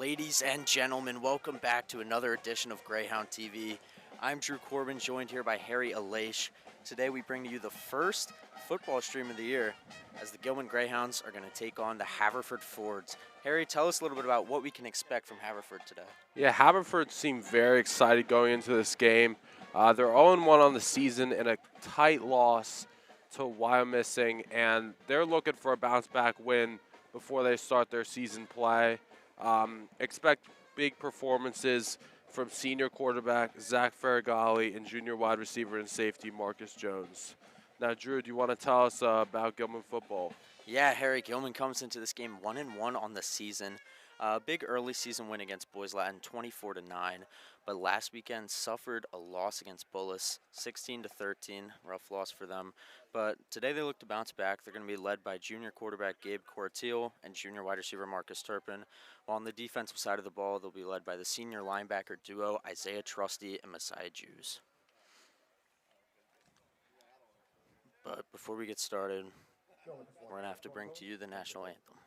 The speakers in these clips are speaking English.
Ladies and gentlemen, welcome back to another edition of Greyhound TV. I'm Drew Corbin, joined here by Harry Alaish. Today we bring to you the first football stream of the year as the Gilman Greyhounds are going to take on the Haverford Fords. Harry, tell us a little bit about what we can expect from Haverford today. Yeah, Haverford seemed very excited going into this game. They're 0-1 on the season in a tight loss to Wyomissing, and they're looking for a bounce-back win before they start their season play. Expect big performances from senior quarterback Zach Faragali and junior wide receiver and safety Marcus Jones. Now, Drew, do you want to tell us about Gilman football? Yeah, Harry, Gilman comes into this game 1-1 on the season. Big early season win against Boys Latin, 24-9, but last weekend suffered a loss against Bullis, 16-13, rough loss for them. But today they look to bounce back. They're going to be led by junior quarterback Gabe Corteil and junior wide receiver Marcus Turpin. While on the defensive side of the ball, they'll be led by the senior linebacker duo Isaiah Trusty and Messiah Jews. But before we get started, we're going to have to bring to you the national anthem.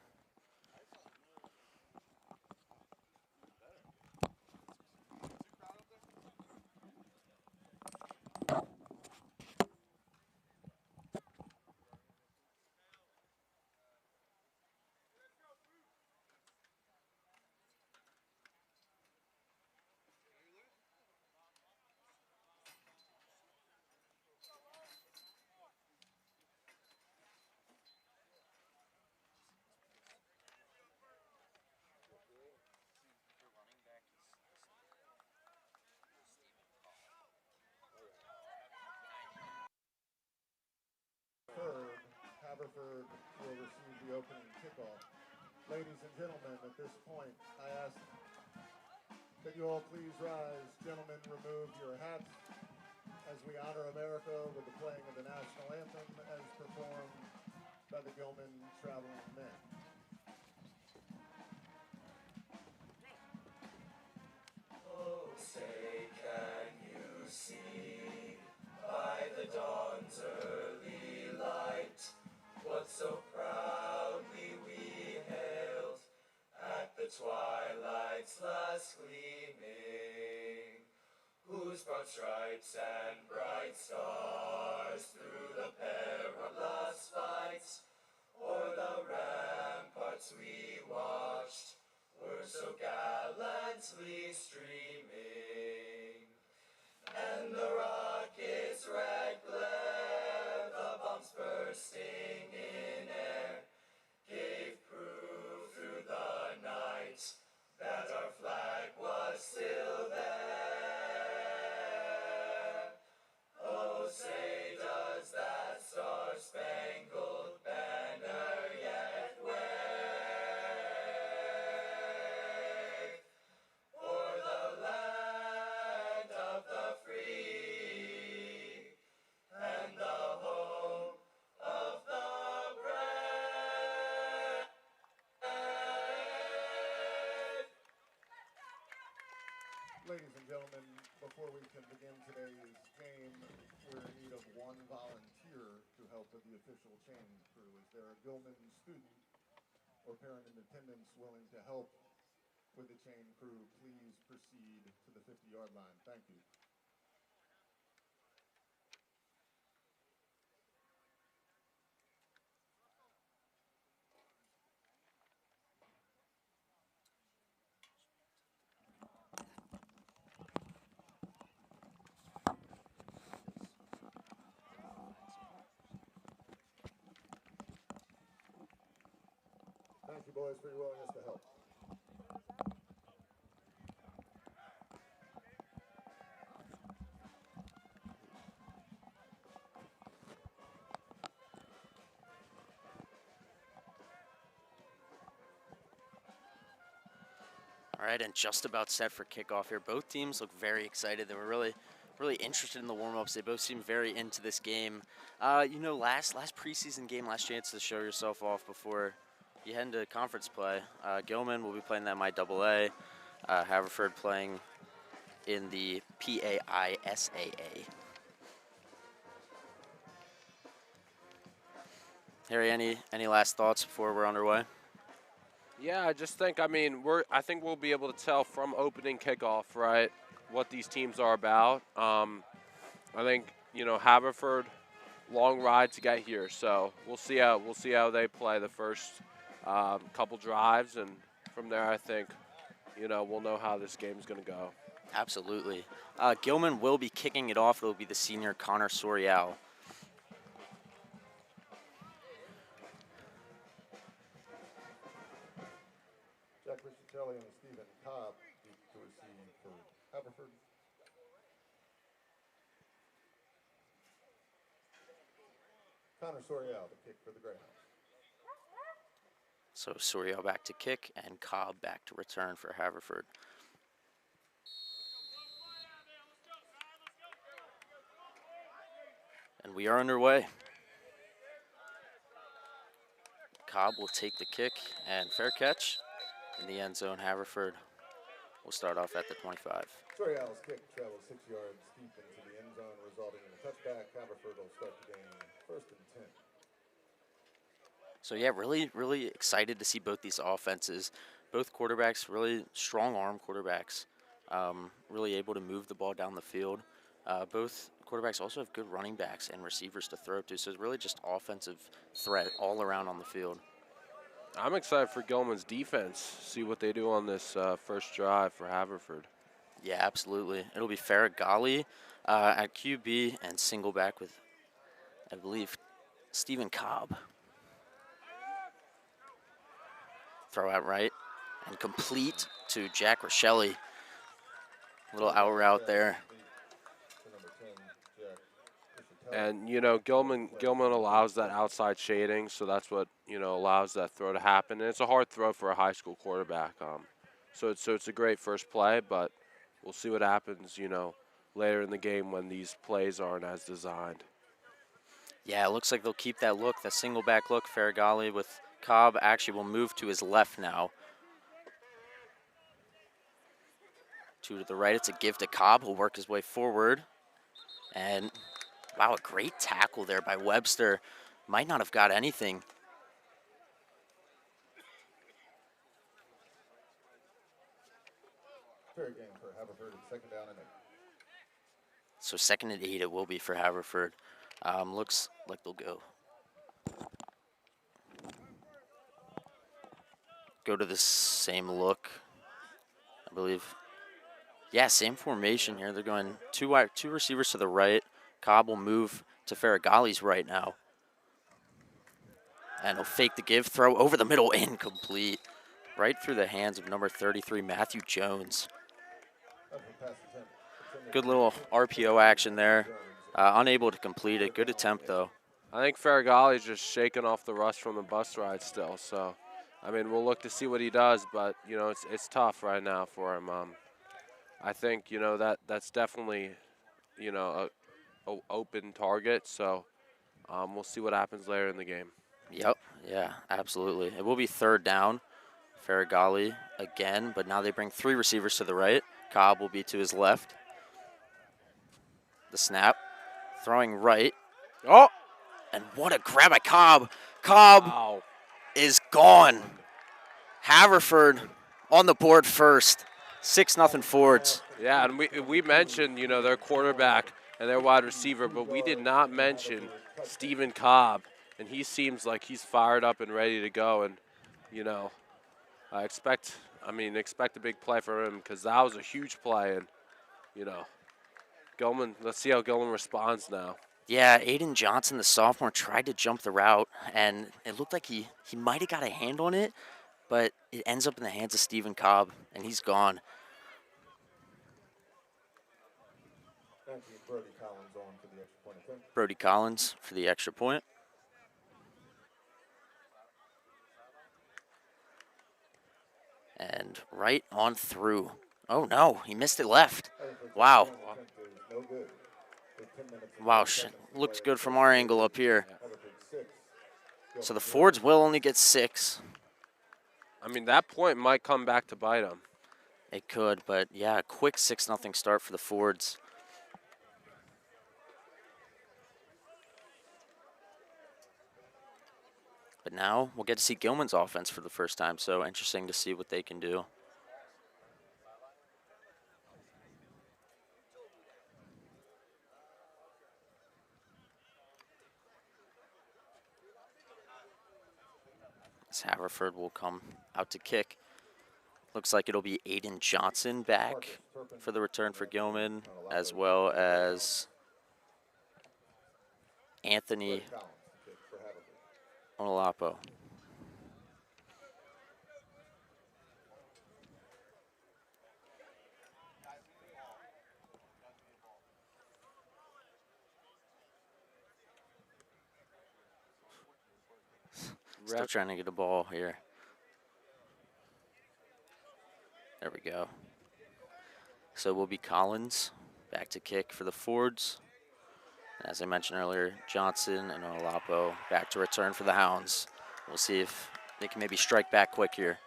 Haverford will receive the opening kickoff. Ladies and gentlemen, at this point, I ask that you all please rise. Gentlemen, remove your hats as we honor America with the playing of the national anthem as performed by the Gilman Traveling Men. Oh, say, can you see by the dawn's early light what so proudly we hailed at the twilight's last gleaming, whose broad stripes and bright stars through the perilous fights o'er the ramparts we watched were so gallantly streaming, and the rocket's red glare, the bombs bursting in air, gave proof through the night that our flag was still there. Oh, say, does that star-spangled banner yet wave o'er the land of the free and the home of the brave? Ladies and gentlemen, before we can begin today's game, we're in need of one volunteer to help with the official chain crew. Is there a Gilman student or parent in attendance willing to help with the chain crew? Please proceed to the 50-yard line. Thank you. Thank you, boys, for your willingness to help. All right, and just about set for kickoff here. Both teams look very excited. They were really interested in the warm-ups. They both seem very into this game. Last preseason game, last chance to show yourself off before you head into conference play. Gilman will be playing that MIAA. Haverford playing in the PAISAA. Harry, any last thoughts before we're underway? Yeah, I just think, I think we'll be able to tell from opening kickoff, right, what these teams are about. I think, Haverford, long ride to get here, so we'll see how they play the first couple drives, and from there, I think, we'll know how this game's going to go. Absolutely. Gilman will be kicking it off. It'll be the senior Connor Sorial. Jack Richatelli and Stephen Cobb to receive for Haverford. Connor Sorial to kick for the Greyhounds. So Sorial back to kick and Cobb back to return for Haverford. And we are underway. Cobb will take the kick and fair catch in the end zone. Haverford will start off at the 25. Sorial's kick travels 6 yards deep into the end zone, resulting in a touchback. Haverford will start the game 1st and 10. So yeah, really excited to see both these offenses. Both quarterbacks, really strong arm quarterbacks, really able to move the ball down the field. Both quarterbacks also have good running backs and receivers to throw to, so it's really just offensive threat all around on the field. I'm excited for Gilman's defense, see what they do on this first drive for Haverford. Yeah, absolutely. It'll be Farragali at QB and single back with, I believe, Stephen Cobb. Throw out right and complete to Jack Rochelli. Little out route there. And, Gilman allows that outside shading, so that's what, allows that throw to happen. And it's a hard throw for a high school quarterback. So it's a great first play, but we'll see what happens, later in the game when these plays aren't as designed. Yeah, it looks like they'll keep that look, the single back look. Farragali with Cobb actually will move to his left now. Two to the right, it's a give to Cobb. He'll work his way forward. And, wow, a great tackle there by Webster. Might not have got anything. Fair game for Haverford, 2nd down and 8. So 2nd and 8 it will be for Haverford. Looks like they'll go to the same look, I believe. Yeah, same formation here. They're going two receivers to the right. Cobb will move to Farragali's right now. And he'll fake the give, throw over the middle, incomplete. Right through the hands of number 33, Matthew Jones. Good little RPO action there. Unable to complete it. Good attempt, though. I think Farragali's just shaking off the rust from the bus ride still. So, we'll look to see what he does, but, it's tough right now for him. I think, that's definitely, a open target. So, we'll see what happens later in the game. Yep, yeah, absolutely. It will be 3rd down. Farragali again, but now they bring 3 receivers to the right. Cobb will be to his left. The snap, throwing right. Oh! And what a grab by Cobb. Cobb is gone. Haverford on the board first. 6-0 Fords. Yeah, and we mentioned, their quarterback and their wide receiver, but we did not mention Stephen Cobb. And he seems like he's fired up and ready to go. And, I expect a big play for him because that was a huge play. And, Gilman, let's see how Gilman responds now. Yeah, Aiden Johnson, the sophomore, tried to jump the route, and it looked like he might have got a hand on it, but it ends up in the hands of Stephen Cobb, and he's gone. Brody Collins on for the extra point attempt. Brody Collins for the extra point. And right on through. Oh, no, he missed it left. Wow. Wow, looked good from our angle up here. So the Fords will only get 6. That point might come back to bite them. It could, but yeah, a quick 6-0 start for the Fords. But now we'll get to see Gilman's offense for the first time, so interesting to see what they can do. As Haverford will come out to kick. Looks like it'll be Aiden Johnson back for the return for Gilman, as well as Anthony Onolapo. Still trying to get a ball here. There we go. So it will be Collins back to kick for the Fords. As I mentioned earlier, Johnson and Onolapo back to return for the Hounds. We'll see if they can maybe strike back quick here.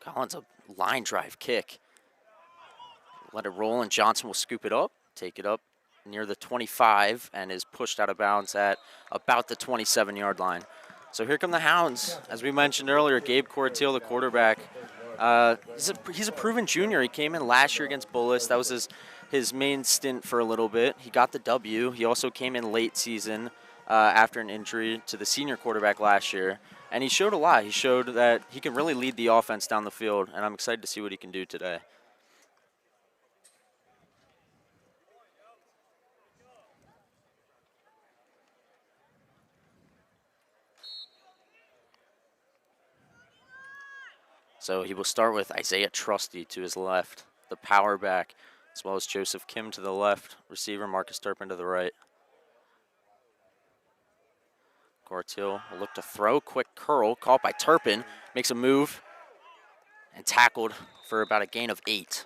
Collins, a line drive kick. Let it roll, and Johnson will scoop it up, take it up near the 25, and is pushed out of bounds at about the 27-yard line. So here come the Hounds. As we mentioned earlier, Gabe Corteil, the quarterback, he's a proven junior. He came in last year against Bullis. That was his main stint for a little bit. He got the W. He also came in late season after an injury to the senior quarterback last year. And he showed a lot. He showed that he can really lead the offense down the field, and I'm excited to see what he can do today. So he will start with Isaiah Trusty to his left, the power back, as well as Joseph Kim to the left, receiver Marcus Turpin to the right. Corteil will look to throw, quick curl, caught by Turpin, makes a move, and tackled for about a gain of 8.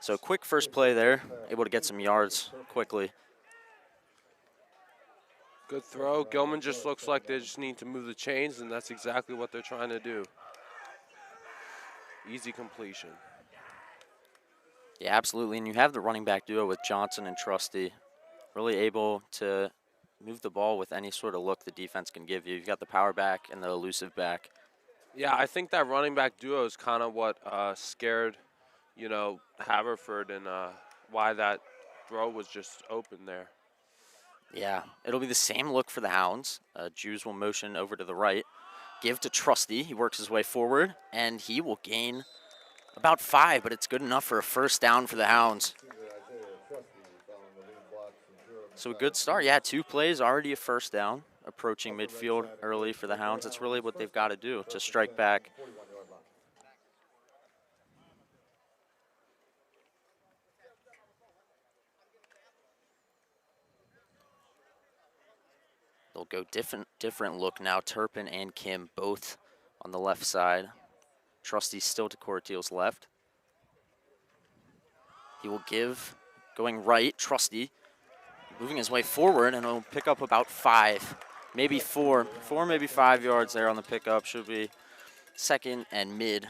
So quick first play there, able to get some yards quickly. Good throw. Gilman just looks like they just need to move the chains, and that's exactly what they're trying to do. Easy completion. Yeah, absolutely. And you have the running back duo with Johnson and Trusty, really able to move the ball with any sort of look the defense can give you. You've got the power back and the elusive back. Yeah, I think that running back duo is kind of what scared, Haverford and why that throw was just open there. Yeah, it'll be the same look for the Hounds. Jews will motion over to the right. Give to Trusty. He works his way forward, and he will gain about 5, but it's good enough for a first down for the Hounds. So a good start. Yeah, 2 plays, already a first down. Approaching midfield early for the Hounds. That's really what they've got to do to strike back. They'll go different look now. Turpin and Kim both on the left side. Trusty still to Corteil's left. He will give, going right, Trusty, moving his way forward, and he'll pick up about 5, maybe 4, maybe 5 yards there on the pickup. Should be second and mid.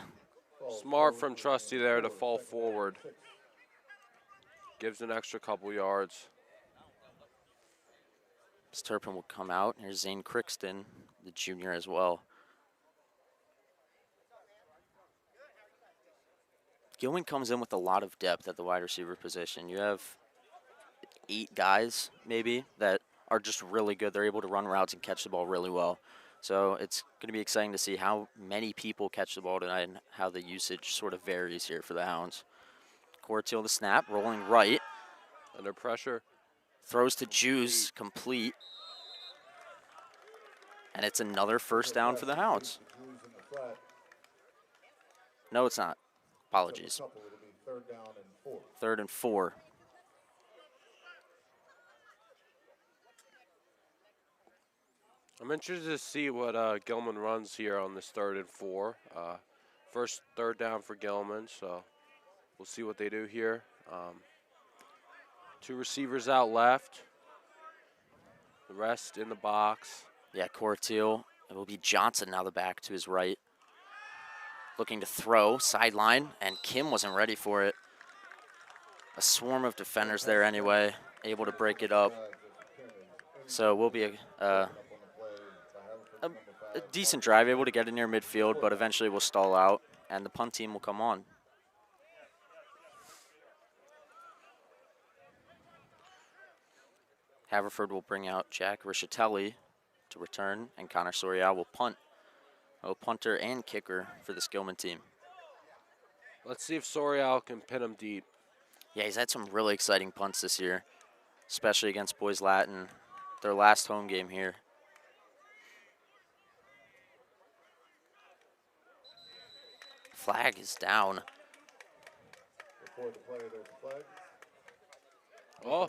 Smart from Trusty there to fall forward. Gives an extra couple yards. Turpin will come out. Here's Zane Crixton, the junior as well. Gilman comes in with a lot of depth at the wide receiver position. You have 8 guys, maybe, that are just really good. They're able to run routes and catch the ball really well. So it's going to be exciting to see how many people catch the ball tonight and how the usage sort of varies here for the Hounds. Corteil the snap, rolling right. Under pressure. Throws to Jews, complete. And it's another first down for the Hounds. No, it's not. Apologies. 3rd and 4. I'm interested to see what Gilman runs here on this 3rd and 4. First 3rd down for Gilman, so we'll see what they do here. 2 receivers out left. The rest in the box. Yeah, Corteil. It will be Johnson now the back to his right. looking to throw, sideline, and Kim wasn't ready for it. A swarm of defenders there anyway, able to break it up. So we'll be a decent drive, able to get it near midfield, but eventually we'll stall out, and the punt team will come on. Haverford will bring out Jack Rischitelli to return, and Connor Sorial will punt. A punter and kicker for this Gilman team. Let's see if Sorial can pin him deep. Yeah, he's had some really exciting punts this year, especially against Boys Latin, their last home game here. Flag is down. Oh,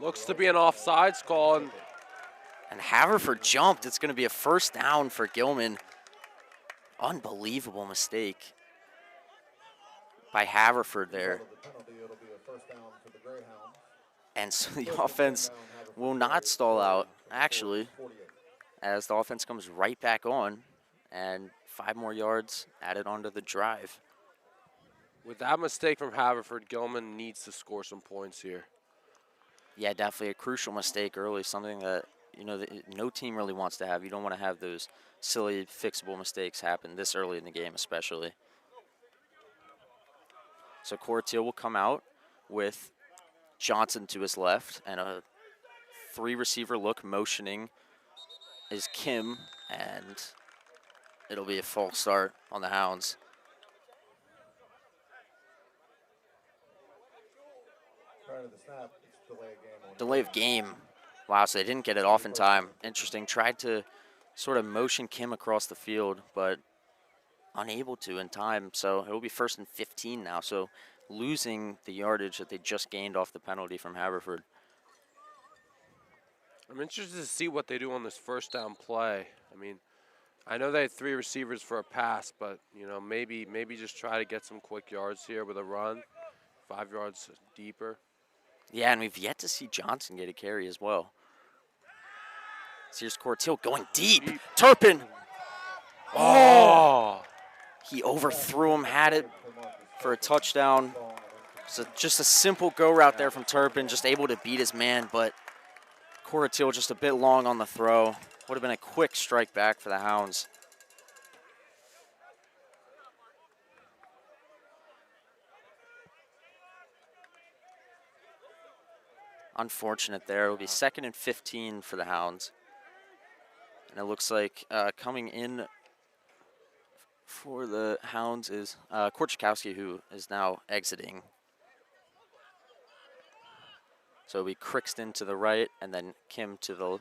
looks to be an offsides call. And Haverford jumped. It's going to be a first down for Gilman. Unbelievable mistake by Haverford there. And so the offense will not stall out, actually, as the offense comes right back on, and 5 more yards added onto the drive. With that mistake from Haverford, Gilman needs to score some points here. Yeah, definitely a crucial mistake early, something that, you know, no team really wants to have. You don't want to have those silly, fixable mistakes happen this early in the game, especially. So Corteil will come out with Johnson to his left, and a 3-receiver look motioning is Kim, and it'll be a false start on the Hounds. Prior to the snap, it's Delay of game. Wow, so they didn't get it off in time. Interesting. Tried to sort of motion Kim across the field, but unable to in time. So it will be 1st and 15 now. So losing the yardage that they just gained off the penalty from Haverford. I'm interested to see what they do on this first down play. I mean, I know they had 3 receivers for a pass, but, you know, maybe just try to get some quick yards here with a run, 5 yards deeper. Yeah, and we've yet to see Johnson get a carry as well. So here's Corteil going deep. Turpin. Oh! He overthrew him, had it for a touchdown. So just a simple go route there from Turpin, just able to beat his man, but Corteil just a bit long on the throw. Would have been a quick strike back for the Hounds. Unfortunate there. It will be 2nd and 15 for the Hounds. And it looks like coming in for the Hounds is Korchakowski, who is now exiting. So it'll be Crixton to the right, and then Kim to the...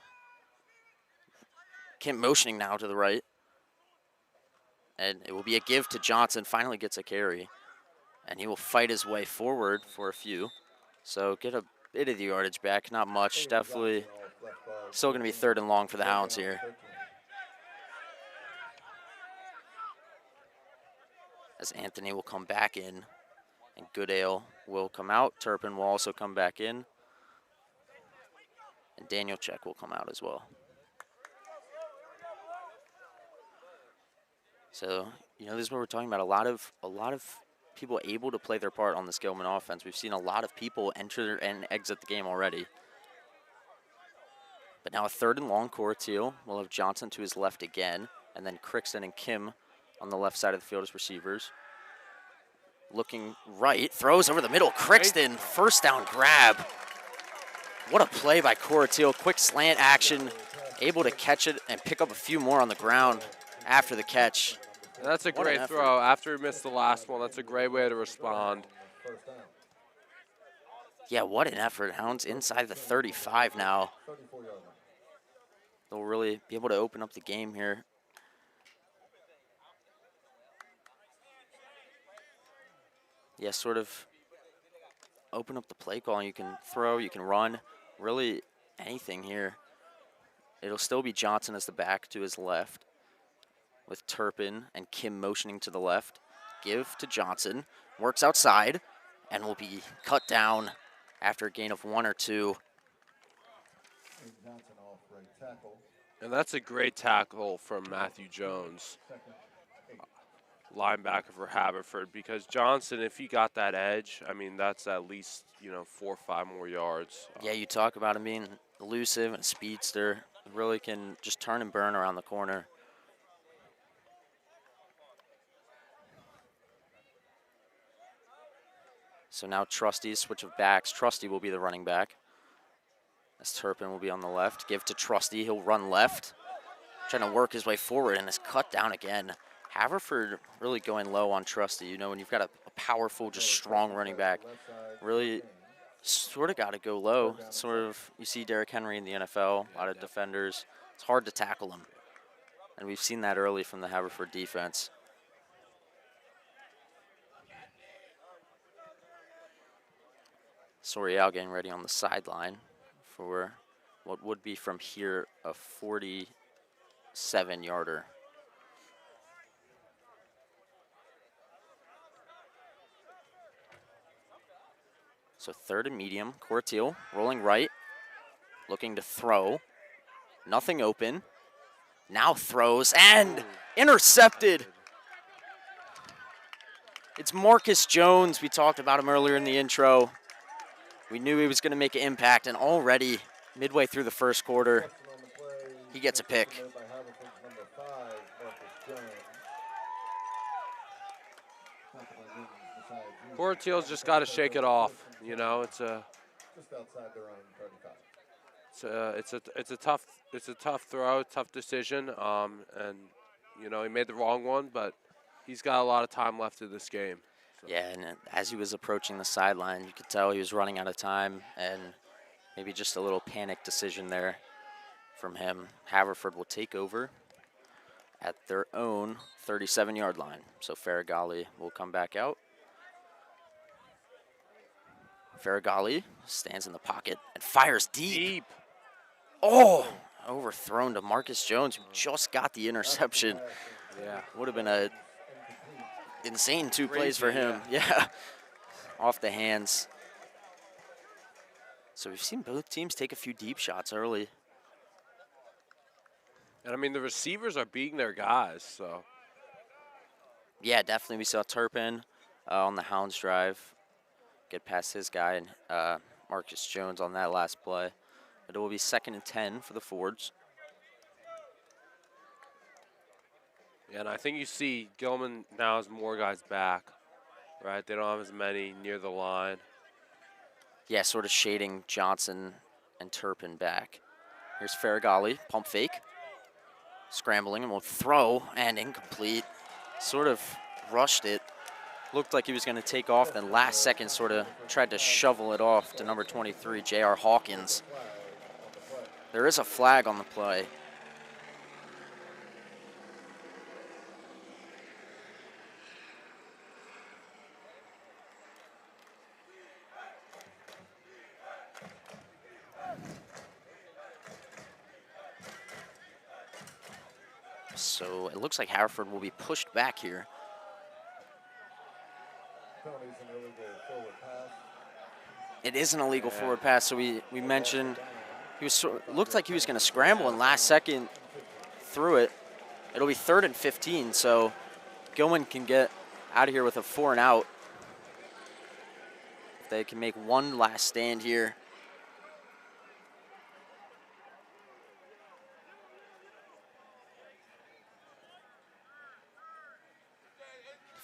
Kim motioning now to the right. And it will be a give to Johnson, finally gets a carry. And he will fight his way forward for a few. So get a bit of the yardage back, not much. Definitely still going to be 3rd and long for the Hounds here. As Anthony will come back in, and Goodale will come out. Turpin will also come back in, and Daniel Check will come out as well. So, you know, this is what we're talking about. A lot of people able to play their part on this Gilman offense. We've seen a lot of people enter and exit the game already. But now a 3rd and long. Corteil will have Johnson to his left again, and then Crixton and Kim on the left side of the field as receivers. Looking right, throws over the middle. Crixton, first down grab. What a play by Corteil. Quick slant action, able to catch it and pick up a few more on the ground after the catch. That's a great throw. After he missed the last one, that's a great way to respond. Yeah, what an effort. Hounds inside the 35 now. They'll really be able to open up the game here. Yeah, sort of open up the play call. You can throw, you can run, really anything here. It'll still be Johnson as the back to his left, with Turpin and Kim motioning to the left. Give to Johnson, works outside, and will be cut down after a gain of 1 or 2. And that's a great tackle from Matthew Jones. linebacker for Haverford, because Johnson, if he got that edge, I mean, that's at least, 4 or 5 more yards. Yeah, you talk about him being elusive and a speedster. Really can just turn and burn around the corner. So now Trusty, switch of backs. Trusty will be the running back. As Turpin will be on the left. Give to Trusty, he'll run left. Trying to work his way forward and is cut down again. Haverford really going low on Trusty. You know, when you've got a powerful, just strong running back, really sort of got to go low. Sort of, you see Derrick Henry in the NFL, a lot of defenders. It's hard to tackle him. And we've seen that early from the Haverford defense. Sorial getting ready on the sideline for what would be from here a 47-yarder. So 3rd and medium, Corteil rolling right, looking to throw. Nothing open. Now throws and intercepted. It's Marcus Jones. We talked about him earlier in the intro. We knew he was going to make an impact, and already midway through the first quarter, he gets a pick. Corteil's just got to shake it off. You know, it's a tough throw, tough decision, and he made the wrong one, but he's got a lot of time left in this game. So. Yeah, and as he was approaching the sideline, you could tell he was running out of time, and maybe just a little panic decision there from him. Haverford will take over at their own 37-yard line. So Faragali will come back out. Faragali stands in the pocket and fires deep. Oh, overthrown to Marcus Jones, who just got the interception. Yeah. Would have been a insane 2 plays for him. Yeah. Off the hands. So we've seen both teams take a few deep shots early. And I mean, the receivers are beating their guys, so. Yeah, definitely. We saw Turpin on the Hounds drive get past his guy, and Marcus Jones on that last play. But it will be 2nd and 10 for the Fords. Yeah, and I think you see Gilman now has more guys back, right? They don't have as many near the line. Yeah, sort of shading Johnson and Turpin back. Here's Faragali, pump fake. Scrambling and will throw, and incomplete. Sort of rushed it. Looked like he was going to take off, then last second sort of tried to shovel it off to number 23, J.R. Hawkins. There is a flag on the play. So it looks like Haverford will be pushed back here. It is an illegal forward pass, so we mentioned he was looked like he was going to scramble and last second threw it. It'll be 3rd and 15, so Gilman can get out of here with a 4 and out. If they can make one last stand here.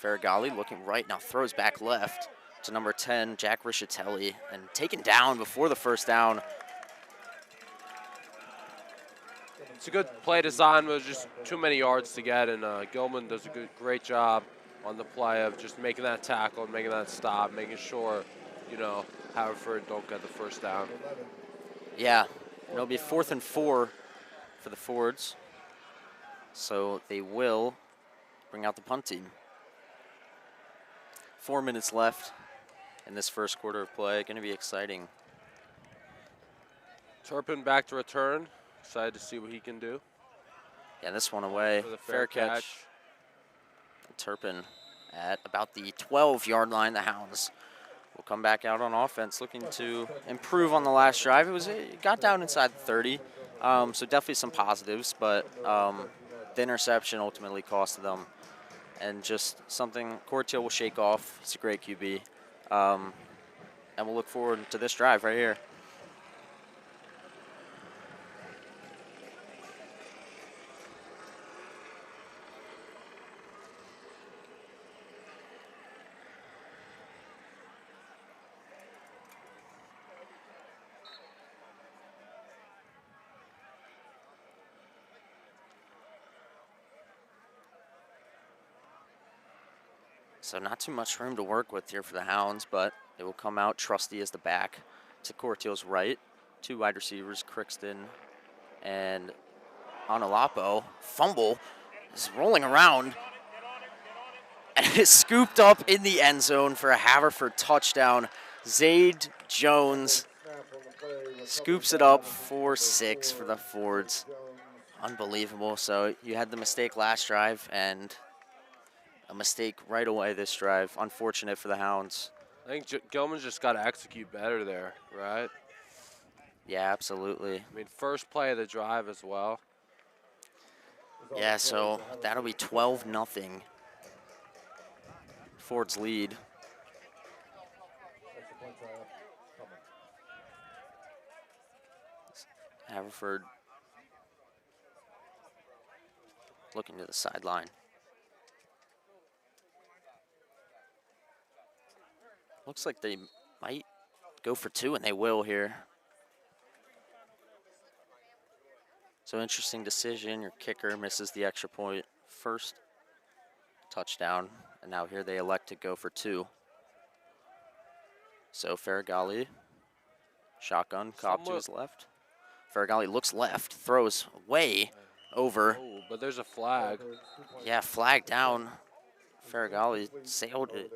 Faragali looking right, now throws back left to number 10, Jack Rischitelli, and taken down before the first down. It's a good play design, but just too many yards to get, and Gilman does a great job on the play of just making that tackle and making that stop, making sure, Haverford don't get the first down. Yeah, it'll be 4th and 4 for the Fords. So they will bring out the punt team. 4 minutes left in this first quarter of play. Going to be exciting. Turpin back to return. Excited to see what he can do. Yeah, this one away. For the fair catch. Turpin at about the 12-yard line. The Hounds will come back out on offense, looking to improve on the last drive. It got down inside the 30, so definitely some positives, but the interception ultimately costed them and just something Corteil will shake off. He's a great QB. And we'll look forward to this drive right here. So not too much room to work with here for the Hounds, but it will come out trusty as the back to Corteil's right. 2 wide receivers, Crixton and Analapo. Fumble is rolling around and is scooped up in the end zone for a Haverford touchdown. Zaid Jones scoops it up for 6 for the Fords. Unbelievable. So you had the mistake last drive and a mistake right away this drive. Unfortunate for the Hounds. I think Gilman's just got to execute better there, right? Yeah, absolutely. I mean, first play of the drive as well. Yeah, so that'll be 12-0. Ford's lead. Haverford looking to the sideline. Looks like they might go for 2, and they will here. So interesting decision. Your kicker misses the extra point first. Touchdown. And now here they elect to go for 2. So Farragalli, shotgun, Cobb to his left. Farragalli looks left, throws way over. Oh, but there's a flag. Yeah, flag down. Farragalli sailed it.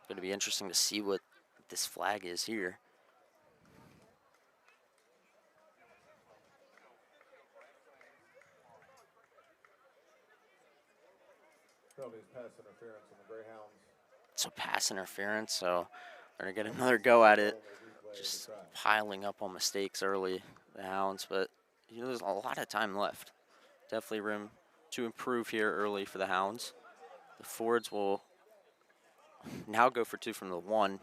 Going to be interesting to see what this flag is here. So pass interference, so they're going to get another go at it. Just piling up on mistakes early, the Hounds, but you know, there's a lot of time left. Definitely room to improve here early for the Hounds. The Fords will now go for 2 from the 1.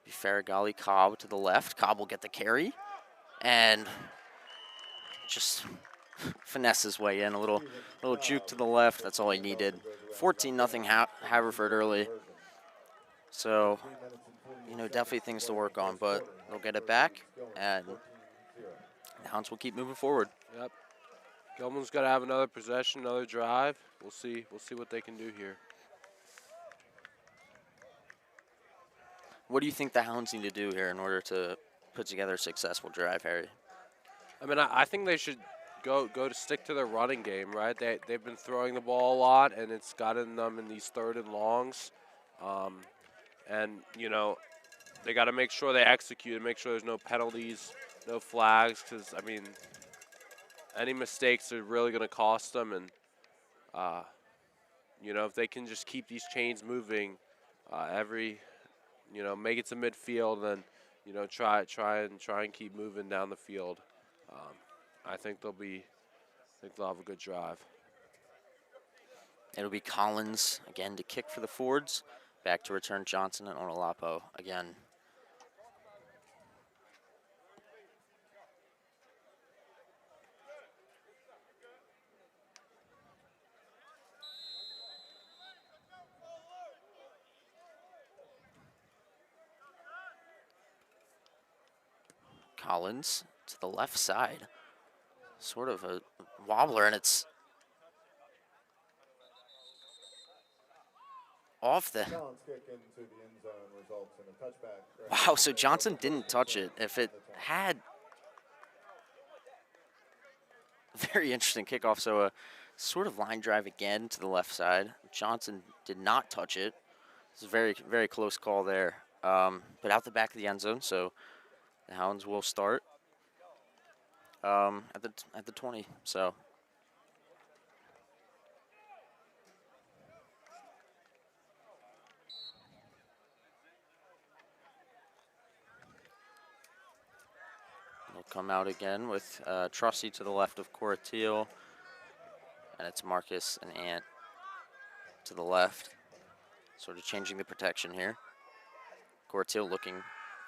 Farragalli, Cobb to the left. Cobb will get the carry and just finesse his way in. A little juke to the left. That's all he needed. 14-0 Haverford early. So, you know, definitely things to work on, but they'll get it back, and the Hounds will keep moving forward. Yep. Gilman's got to have another possession, another drive. We'll see what they can do here. What do you think the Hounds need to do here in order to put together a successful drive, Harry? I mean, I think they should go to stick to their running game, right? They've been throwing the ball a lot, and it's gotten them in these 3rd and longs. And, you know, they got to make sure they execute and make sure there's no penalties, no flags, because, I mean, any mistakes are really going to cost them. And, you know, if they can just keep these chains moving you know, make it to midfield, then, you know, try and keep moving down the field. I think they'll have a good drive. It'll be Collins again to kick for the Fords. Back to return Johnson and Onolapo again. Collins to the left side. Sort of a wobbler, and it's off the... Wow, so Johnson didn't touch it. If it had... Very interesting kickoff. So a sort of line drive again to the left side. Johnson did not touch it. It's a very, very close call there. But out the back of the end zone, so the Hounds will start at the 20. So come out again with Trusty to the left of Corteil. And it's Marcus and Ant to the left. Sort of changing the protection here. Corteil looking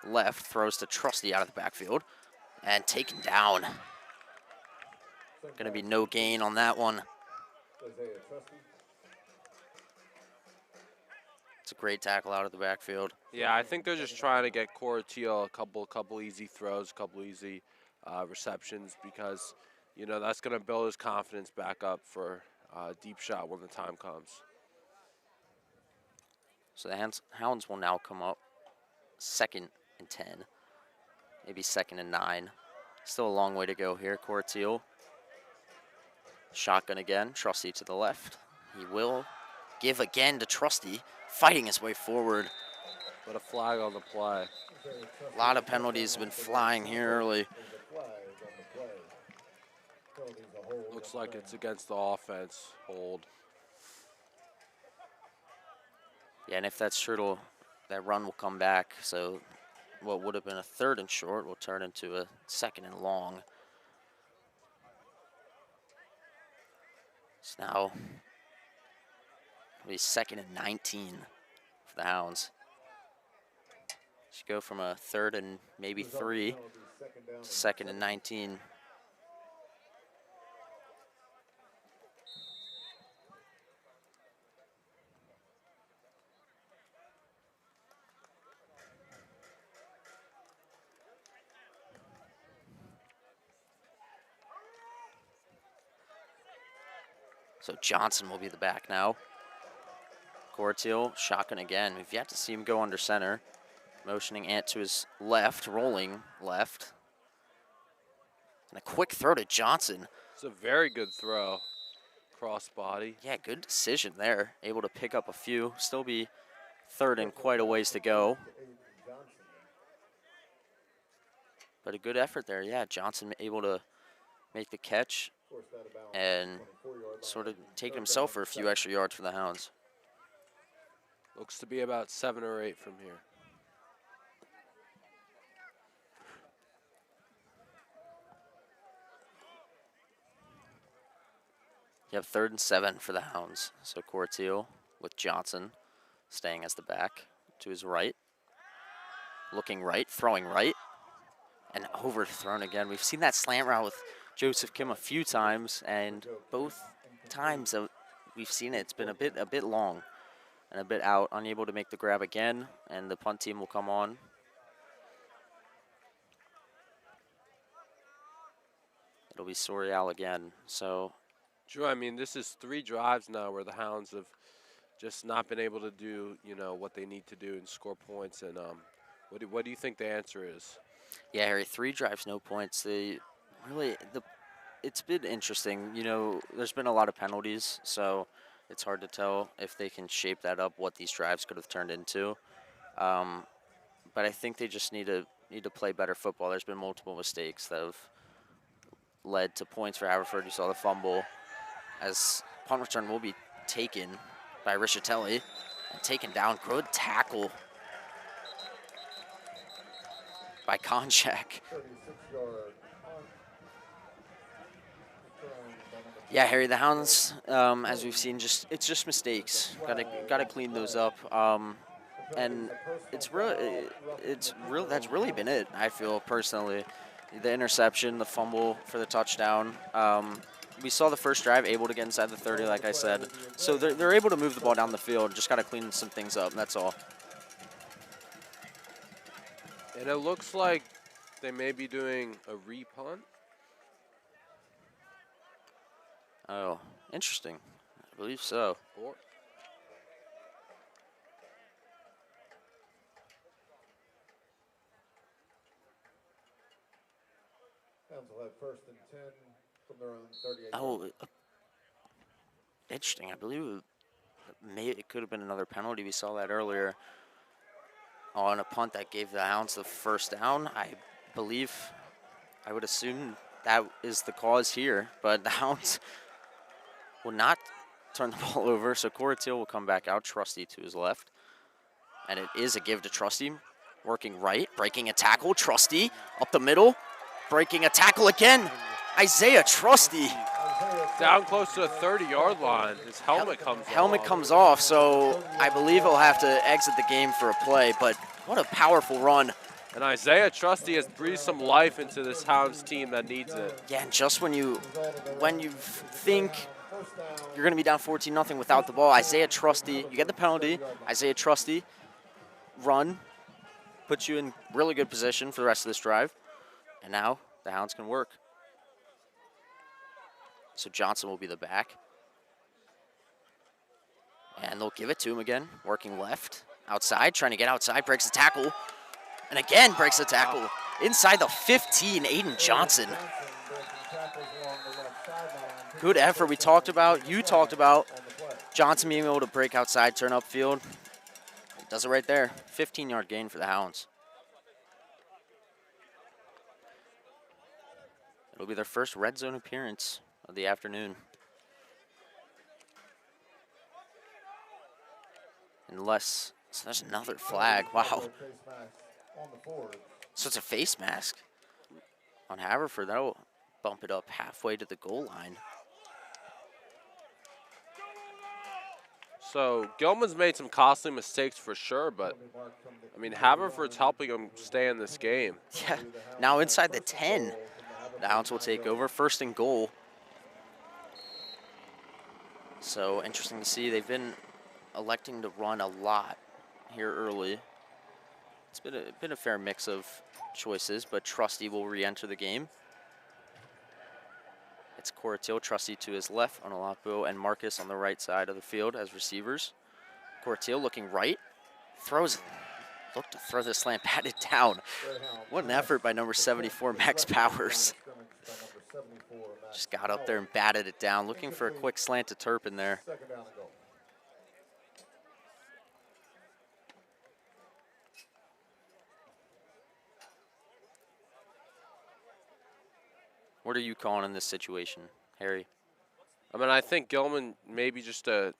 left, throws to Trusty out of the backfield. And taken down. Going to be no gain on that one. It's a great tackle out of the backfield. Yeah, I think they're just trying to get Corteil a couple easy throws, a couple easy receptions because, you know, that's going to build his confidence back up for a deep shot when the time comes. So the Hounds will now come up 2nd and 10, maybe 2nd and 9. Still a long way to go here. Corteil. Shotgun again. Trusty to the left. He will give again to Trusty, fighting his way forward. But a flag on the play. A lot of penalties have been flying here early. Looks like it's against the offense. Hold. Yeah, and if that's true, that run will come back. So what would have been a 3rd and short will turn into a 2nd and long. So now it'll be 2nd and 19 for the Hounds. Should go from a 3rd and maybe 3 to 2nd and 19. So Johnson will be the back now. Corteil, shotgun again. We've yet to see him go under center. Motioning Ant to his left, rolling left. And a quick throw to Johnson. It's a very good throw. Cross body. Yeah, good decision there. Able to pick up a few. Still be 3rd and quite a ways to go. But a good effort there. Yeah, Johnson able to make the catch and sort of taking himself for a few extra yards for the Hounds. Looks to be about 7 or 8 from here. Yep, 3rd and 7 for the Hounds. So Corteil with Johnson staying as the back to his right. Looking right, throwing right. And overthrown again. We've seen that slant route with Joseph Kim a few times, and both times we've seen it, it's been a bit long and a bit out. Unable to make the grab again, and the punt team will come on. It'll be Sorial again. So Drew, I mean, this is 3 drives now where the Hounds have just not been able to do, you know, what they need to do and score points. And what do you think the answer is? yeah, Harry, 3 drives, no points. It's been interesting. You know, there's been a lot of penalties, so it's hard to tell if they can shape that up, what these drives could have turned into. But I think they just need to play better football. There's been multiple mistakes that have led to points for Haverford. You saw the fumble, as punt return will be taken by Richatelli and taken down. Good tackle by Konchak. Yeah, Harry, the Hounds, as we've seen, it's just mistakes. Gotta clean those up. And that's really been it, I feel personally. The interception, the fumble for the touchdown. We saw the first drive able to get inside the 30, like I said. So they're able to move the ball down the field. Just got to clean some things up, that's all. And it looks like they may be doing a re-punt. Oh, interesting. I believe so. Hounds will have 1st and 10 from their own 38. Oh, interesting. I believe it could have been another penalty. We saw that earlier on a punt that gave the Hounds the first down. I would assume that is the cause here, but the Hounds will not turn the ball over, so Corteil will come back out. Trusty to his left, and it is a give to Trusty, working right, breaking a tackle. Trusty up the middle, breaking a tackle again. Isaiah Trusty. Down close to the 30-yard line. His helmet comes off. Helmet comes off, so I believe he'll have to exit the game for a play, but what a powerful run. And Isaiah Trusty has breathed some life into this Hounds team that needs it. Yeah, and just when you think you're going to be down 14-0 without the ball, Isaiah Trusty, you get the penalty, Isaiah Trusty, run, puts you in really good position for the rest of this drive, and now the Hounds can work. So Johnson will be the back. And they'll give it to him again, working left, outside, trying to get outside, breaks the tackle, and again breaks the tackle. Inside the 15, Aiden Johnson. Good effort. You talked about Johnson being able to break outside, turn upfield. He does it right there. 15-yard gain for the Hounds. It'll be their first red zone appearance of the afternoon. Unless, so there's another flag. Wow. So it's a face mask on Haverford. That'll bump it up halfway to the goal line. So Gilman's made some costly mistakes for sure, but I mean Haverford's helping him stay in this game. Yeah, now inside the 10. The Hounds will take over, 1st and goal. So interesting to see. They've been electing to run a lot here early. It's been a fair mix of choices, but Trusty will re-enter the game. It's Cortil, Trusty to his left, Onolapo and Marcus on the right side of the field as receivers. Cortil looking right, look to throw the slant, batted down. What an effort by number 74, Max Powers. Just got up there and batted it down, looking for a quick slant to Turpin there. What are you calling in this situation, Harry? I mean, I think Gilman maybe just a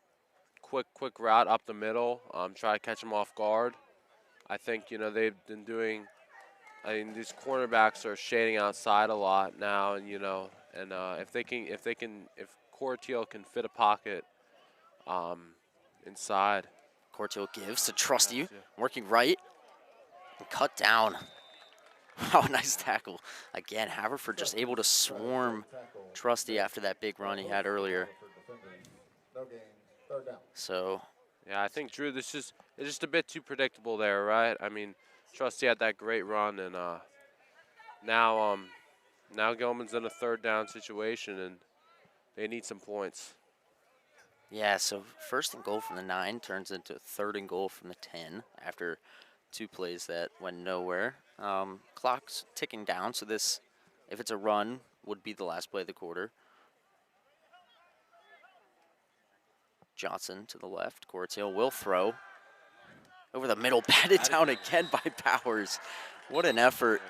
quick route up the middle, try to catch him off guard. I think, you know, they've been doing, I mean, these cornerbacks are shading outside a lot now, and, you know, and if Cortil can fit a pocket inside. Cortil gives to Trusty, working right, and cut down. Oh, nice tackle. Again, Haverford just able to swarm Trusty after that big run he had earlier. So, yeah, I think, Drew, it's just a bit too predictable there, right? I mean, Trusty had that great run, and now Gilman's in a 3rd down situation, and they need some points. yeah, so 1st and goal from the 9 turns into 3rd and goal from the 10 after 2 plays that went nowhere. Clock's ticking down, so this, if it's a run, would be the last play of the quarter. Johnson to the left. Cortil will throw. Over the middle, batted down again by Powers. What an effort.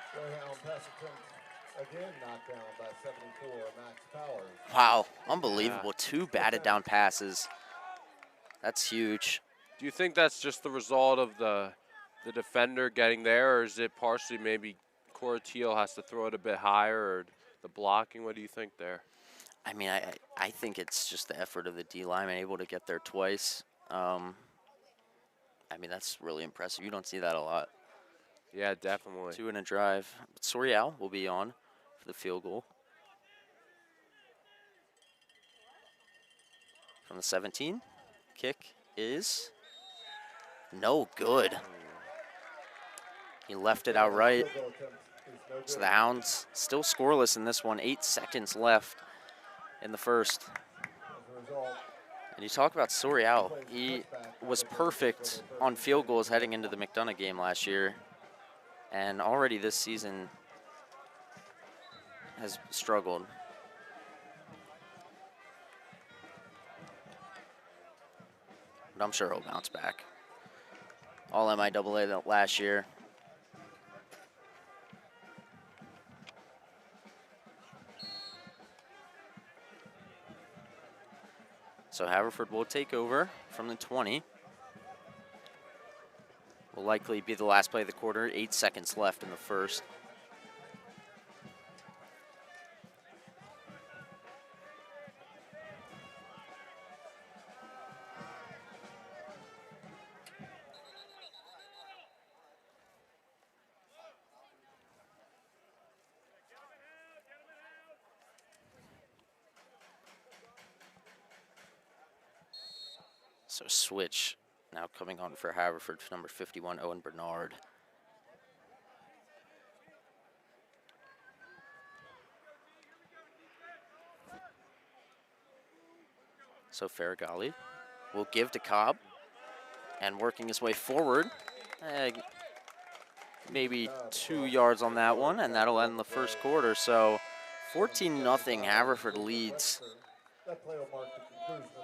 Wow, unbelievable. 2 batted down passes. That's huge. Do you think that's just the result of the defender getting there, or is it partially maybe Cortil has to throw it a bit higher, or the blocking? What do you think there? I mean, I think it's just the effort of the D-lineman able to get there twice. I mean, that's really impressive. You don't see that a lot. Yeah, definitely. 2 in a drive. But Sorial will be on for the field goal. From the 17, kick is no good. He left it outright. So the Hounds still scoreless in this one. 8 seconds left in the 1st. And you talk about Sorial. He was perfect on field goals heading into the McDonough game last year. And already this season has struggled. But I'm sure he'll bounce back. All MIAA last year. So Haverford will take over from the 20. Will likely be the last play of the quarter. 8 seconds left in the 1st. So switch now coming on for Haverford, number 51, Owen Bernard. So Faragali will give to Cobb, and working his way forward. Maybe 2 yards on that one, and that'll end the first quarter. So 14-0, Haverford leads.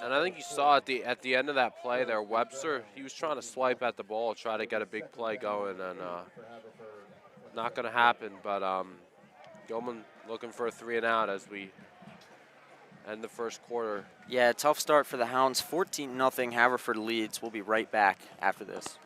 And I think you saw at the end of that play there, Webster, he was trying to swipe at the ball, try to get a big play going, and not going to happen. But Gilman looking for a 3-and-out as we end the first quarter. Yeah, tough start for the Hounds. 14-0, Haverford leads. We'll be right back after this.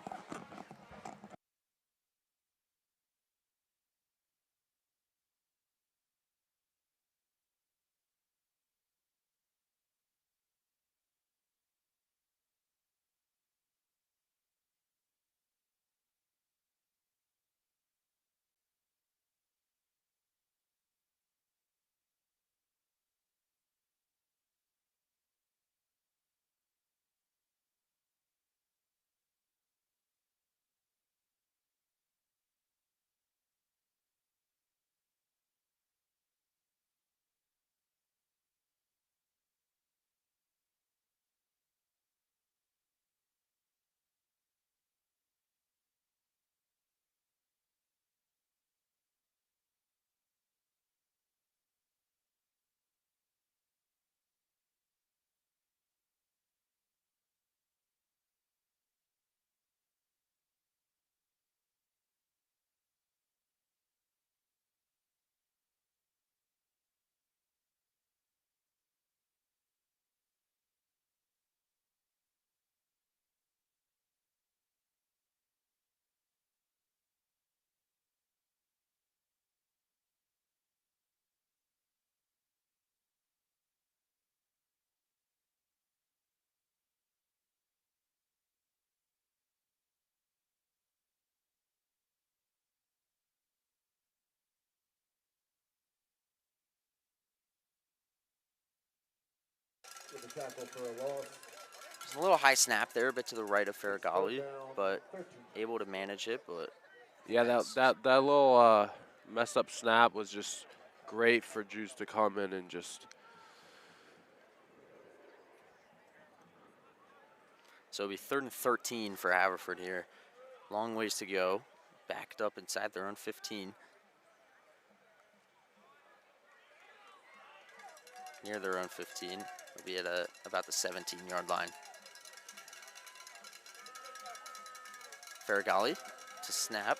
With the tackle for a loss. There's a little high snap there, a bit to the right of Faragali, but able to manage it. But Yeah, that little mess up snap was just great for Juice to come in and just. so it'll be 3rd and 13 for Haverford here. Long ways to go. Backed up inside their own 15. Near their own 15. They'll be at about the 17-yard line. Faragali to snap.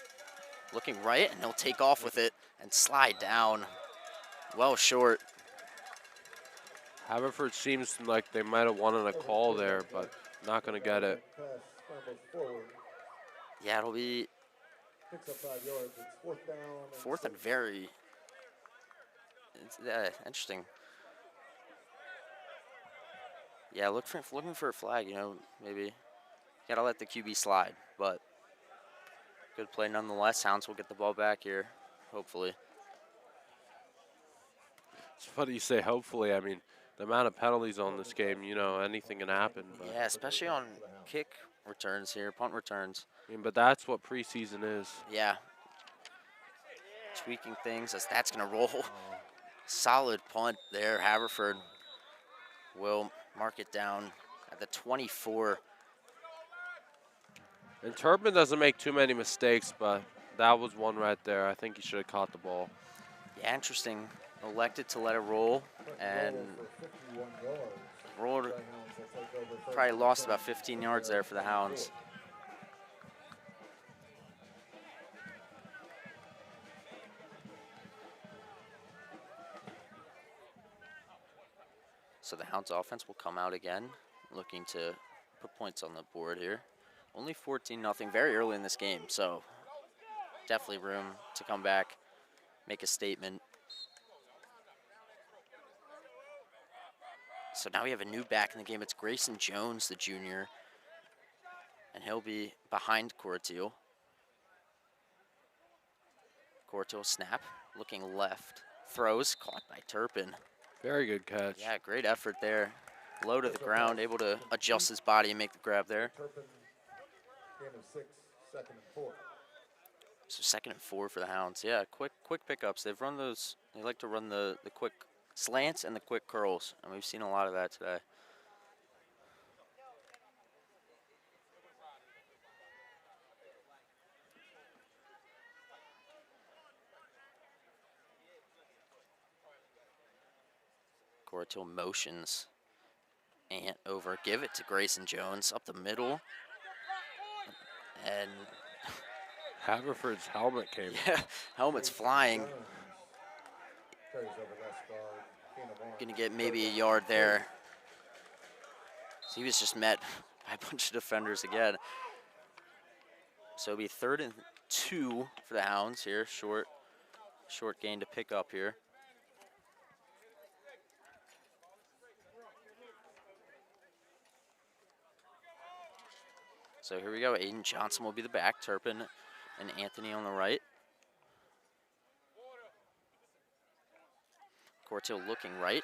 Looking right, and he'll take off with it and slide down. Well short. Haverford seems like they might have wanted a call there, but not going to get it. Yeah, it'll be Picks up 5 yards. It's 4th down. fourth and very. It's, interesting. Yeah, looking for a flag. You know, maybe gotta let the QB slide, but good play nonetheless. Hounds will get the ball back here, hopefully. It's funny you say hopefully. I mean, the amount of penalties on this game, you know, anything can happen. But Yeah, especially on kick returns here, punt returns. I mean, but that's what preseason is. Yeah. Tweaking things as that's going to roll. Solid punt there. Haverford will mark it down at the 24. And Turpin doesn't make too many mistakes, but that was one right there. I think he should have caught the ball. Yeah, interesting. Elected to let it roll and rolled. Probably lost about 15 yards there for the Hounds. So the Hounds offense will come out again, looking to put points on the board here. Only 14-0, very early in this game, so definitely room to come back, make a statement. So now we have a new back in the game. It's Grayson Jones, the junior, and he'll be behind Corteil. Corteil snap, looking left, throws, caught by Turpin. Very good catch. Yeah, great effort there. low to the ground, able to adjust his body and make the grab there. Turpin, gain of 6, 2nd and 4. So 2nd and 4 for the Hounds. Yeah, quick pickups. They've run those. They like to run the quick slants and the quick curls, and we've seen a lot of that today. Coratil motions and over. Give it to Grayson Jones up the middle. And Haverford's helmet came. yeah, helmet's flying. Jones carries over left guard, gain of 1. Gonna get maybe a yard there. So he was just met by a bunch of defenders again. So it'll be 3rd and 2 for the Hounds here. Short gain to pick up here. So here we go. Aiden Johnson will be the back. Turpin and Anthony on the right. Corto looking right.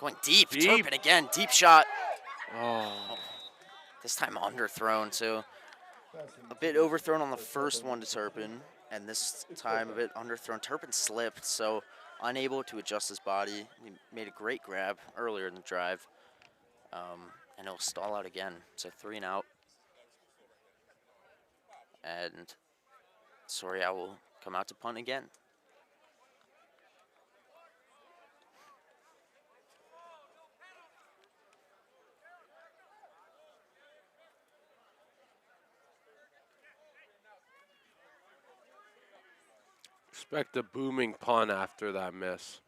Going deep. Turpin again. Deep shot. Oh. This time underthrown. So a bit overthrown on the first one to Turpin. And this time a bit underthrown. Turpin slipped, so unable to adjust his body. He made a great grab earlier in the drive. And he'll stall out again. So 3 and out. And Soria will come out to punt again. Expect a booming punt after that miss.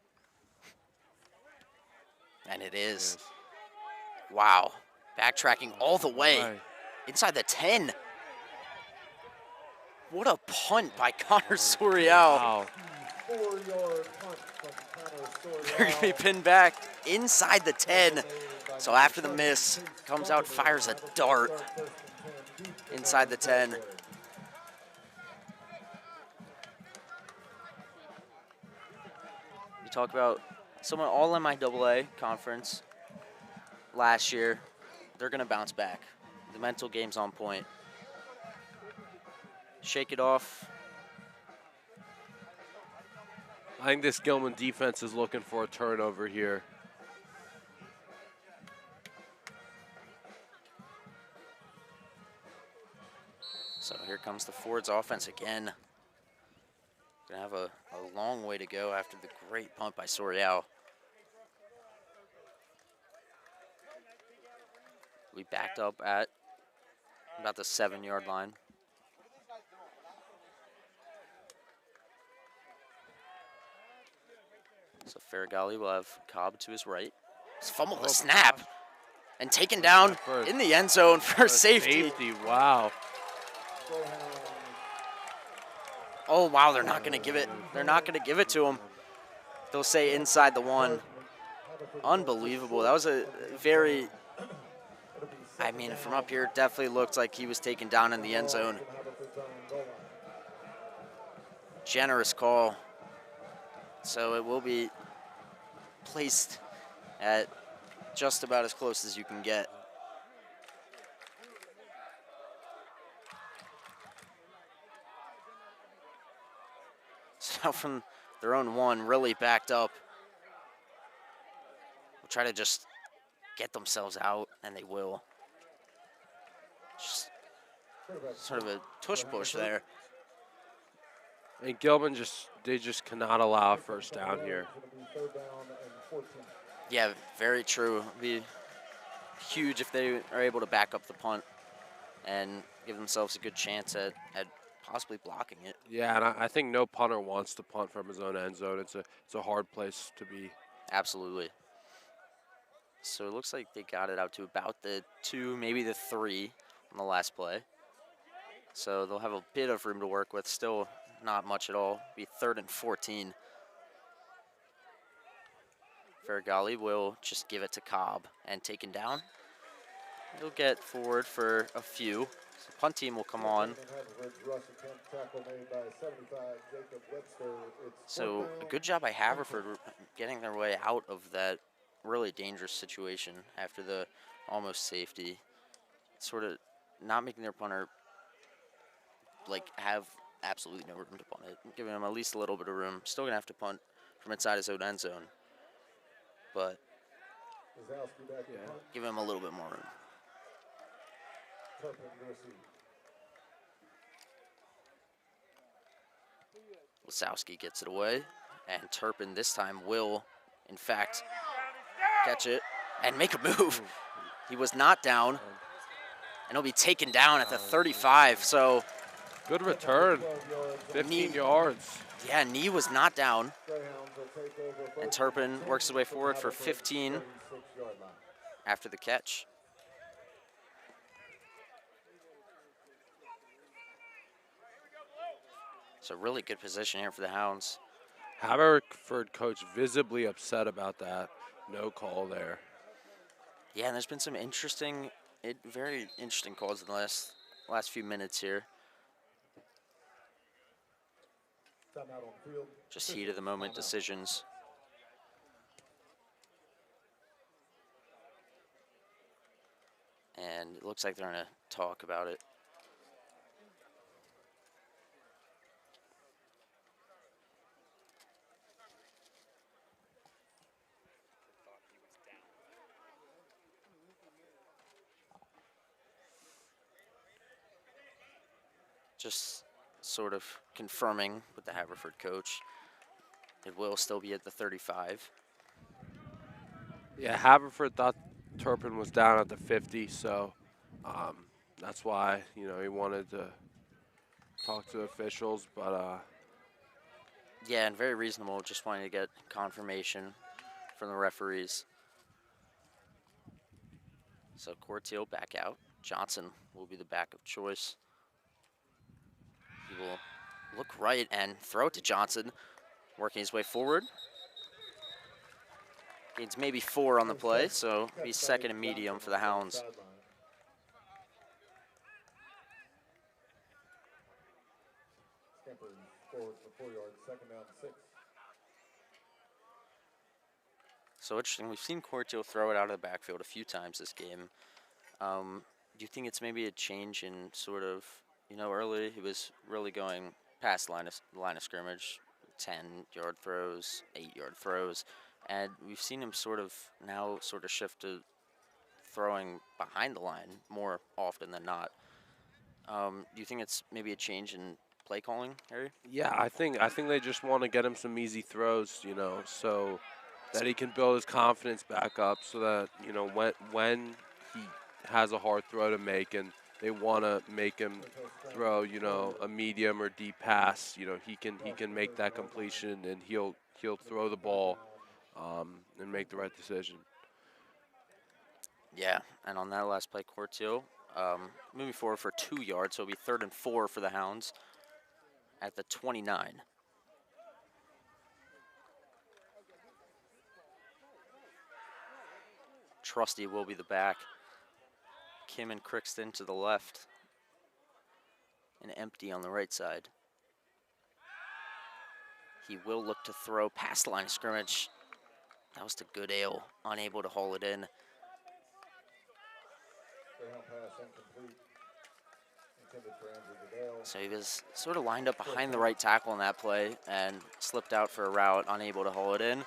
And it is. Wow. Backtracking all the way. Inside the 10. What a punt by Connor Sorial. Wow. 4-yard punt from Connor Sorial. They're going to be pinned back inside the 10. So after the miss, comes out, fires a dart inside the 10. You talk about someone all MIAA conference last year. They're going to bounce back. The mental game's on point. Shake it off. I think this Gilman defense is looking for a turnover here. So here comes the Ford's offense again. Gonna have a long way to go after the great punt by Sorial. We backed up at about the 7-yard line. So Farragalli will have Cobb to his right. He's fumbled the snap and taken down in the end zone for safety. Wow. Oh, wow, they're not going to give it. They're not going to give it to him. They'll say inside the 1. Unbelievable. That was a very, I mean, from up here, it definitely looked like he was taken down in the end zone. Generous call. So it will be placed at just about as close as you can get. So from their own 1, really backed up. Will try to just get themselves out, and they will. Just sort of a tush push there. And Gilman they just cannot allow a first down here. Yeah, very true. It'd be huge if they are able to back up the punt and give themselves a good chance at possibly blocking it. Yeah, and I think no punter wants to punt from his own end zone. It's a hard place to be. Absolutely. So it looks like they got it out to about the 2, maybe the 3 on the last play. So they'll have a bit of room to work with. Still not much at all. Be 3rd and 14. Farragalli will just give it to Cobb and taken down. He'll get forward for a few. So punt team will come on. So a good job by Haverford getting their way out of that really dangerous situation after the almost safety. Sort of not making their punter like have absolutely no room to punt it, giving him at least a little bit of room. Still gonna have to punt from inside his own end zone, but Wazowski back to punt. give him a little bit more room. Turpin to receive. Wasowski gets it away, and Turpin this time will, in fact, catch it and make a move. He was not down, and he'll be taken down at the 35. So, Good return, 12 yards. 15 yards. yeah, knee was not down, Greyhounds will take over and first Turpin and 10 works his way from forward for Haverford, 15 36-yard line. after the catch. So really good position here for the Hounds. Haverford coach visibly upset about that. No call there. Yeah, and there's been some very interesting calls in the last few minutes here. Timeout on field. Just heat of the moment Timeout. decisions. And it looks like they're going to talk about it. Just sort of confirming with the Haverford coach. It will still be at the 35. Yeah, Haverford thought Turpin was down at the 50, so that's why, he wanted to talk to the officials, but Yeah, and very reasonable, just wanting to get confirmation from the referees. So Corteil back out. Johnson will be the back of choice. He will look right and throw it to Johnson, working his way forward. Gains maybe 4 on the play, so be second and medium for the Hounds. Scampers forward for 4 yards, second down, 6. So interesting, we've seen Corteil throw it out of the backfield a few times this game. Do you think it's maybe a change in sort of, early he was really going past line of scrimmage, 10-yard throws, 8-yard throws, and we've seen him sort of shift to throwing behind the line more often than not. Do you think it's maybe a change in play calling, Harry? yeah, I think they just want to get him some easy throws, so that he can build his confidence back up, so that when he has a hard throw to make and they want to make him throw a medium or deep pass, he can make that completion, and he'll throw the ball and make the right decision. Yeah, and on that last play, Corteil moving forward for 2 yards, so it'll be 3rd and 4 for the Hounds at the 29. Trusty will be the back. Kim and Crixton to the left. And empty on the right side. He will look to throw past the line of scrimmage. That was to Goodale, unable to haul it in. Greyhound pass incomplete. Intended for Andrew Goodale. So he was sort of lined up behind the right tackle on that play and slipped out for a route, unable to haul it in.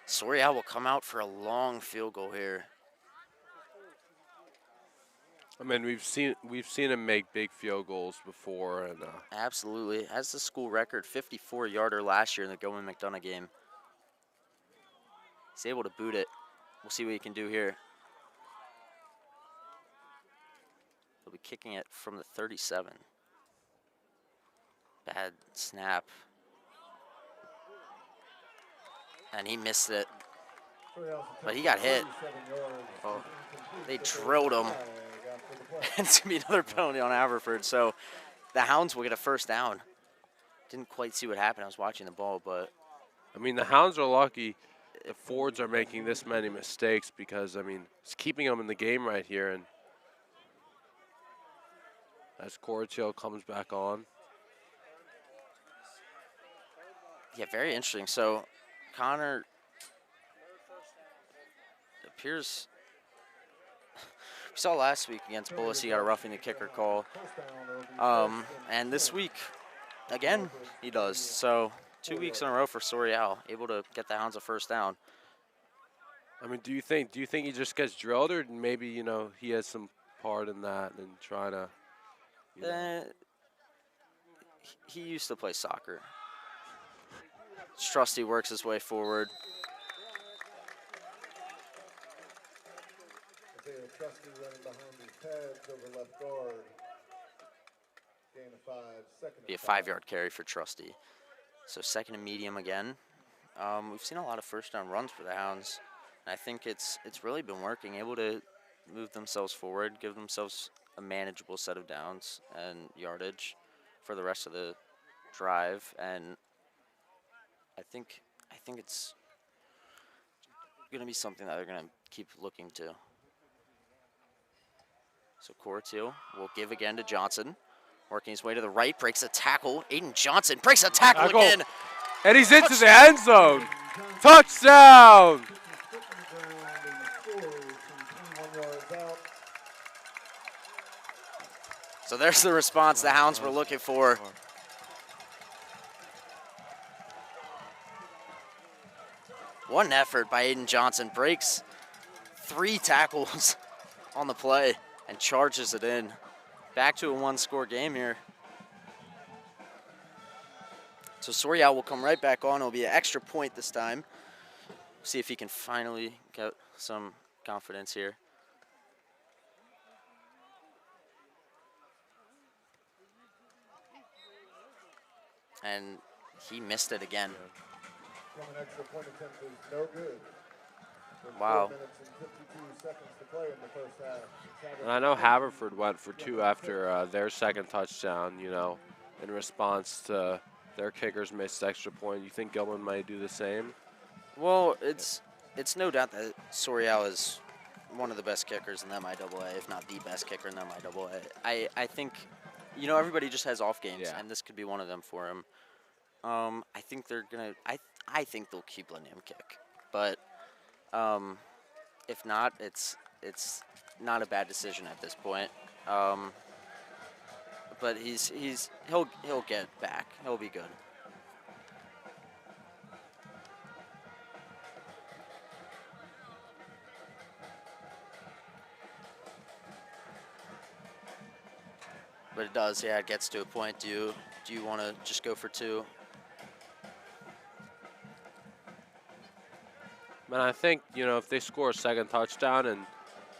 Soria will come out for a long field goal here. I mean, we've seen him make big field goals before, and Absolutely. Has the school record 54-yarder last year in the Gilman McDonough game. He's able to boot it. We'll see what he can do here. He'll be kicking it from the 37. Bad snap. And he missed it. But he got hit. Oh, they drilled him. And it's going to be another penalty on Haverford. So the Hounds will get a first down. Didn't quite see what happened. I was watching the ball, but I mean, the Hounds are lucky the Fords are making this many mistakes, because, I mean, it's keeping them in the game right here. And as Corteil comes back on. yeah, very interesting. So Connor appears we saw last week against Bullis, he got a roughing the kicker call. And this week, again, he does. So 2 weeks in a row for Sorial, able to get the Hounds a first down. I mean, do you think he just gets drilled, or maybe he has some part in that and trying to? He used to play soccer. Trusty works his way forward. Trusty running behind his pads over left guard. Gain of 5, second. Be a 5-yard carry for Trusty. So second and medium again. We've seen a lot of first down runs for the Hounds. And I think it's really been working, able to move themselves forward, give themselves a manageable set of downs and yardage for the rest of the drive. And I think it's going to be something that they're going to keep looking to. So Cortil will give again to Johnson. Working his way to the right, breaks a tackle. Aiden Johnson breaks a tackle again. And he's into the end zone. Touchdown! So there's the response the Hounds were looking for. One effort by Aiden Johnson, breaks 3 tackles on the play and charges it in. Back to a 1-score game here. So Sorial will come right back on. It'll be an extra point this time. See if he can finally get some confidence here. And he missed it again. From an extra point attempt is no good. Wow. 4 minutes and 52 seconds to play in the first half. And I know Haverford went for 2 after their second touchdown, in response to their kickers missed extra point. You think Gilman might do the same? Well, it's no doubt that Sorial is one of the best kickers in the MIAA, if not the best kicker in the MIAA. I think, everybody just has off games, and this could be one of them for him. I think they're gonna. I think they'll keep letting him kick, but if not, it's not a bad decision at this point. But he'll get back. He'll be good. But it does, it gets to a point. Do you want to just go for 2? Man, I think, if they score a second touchdown and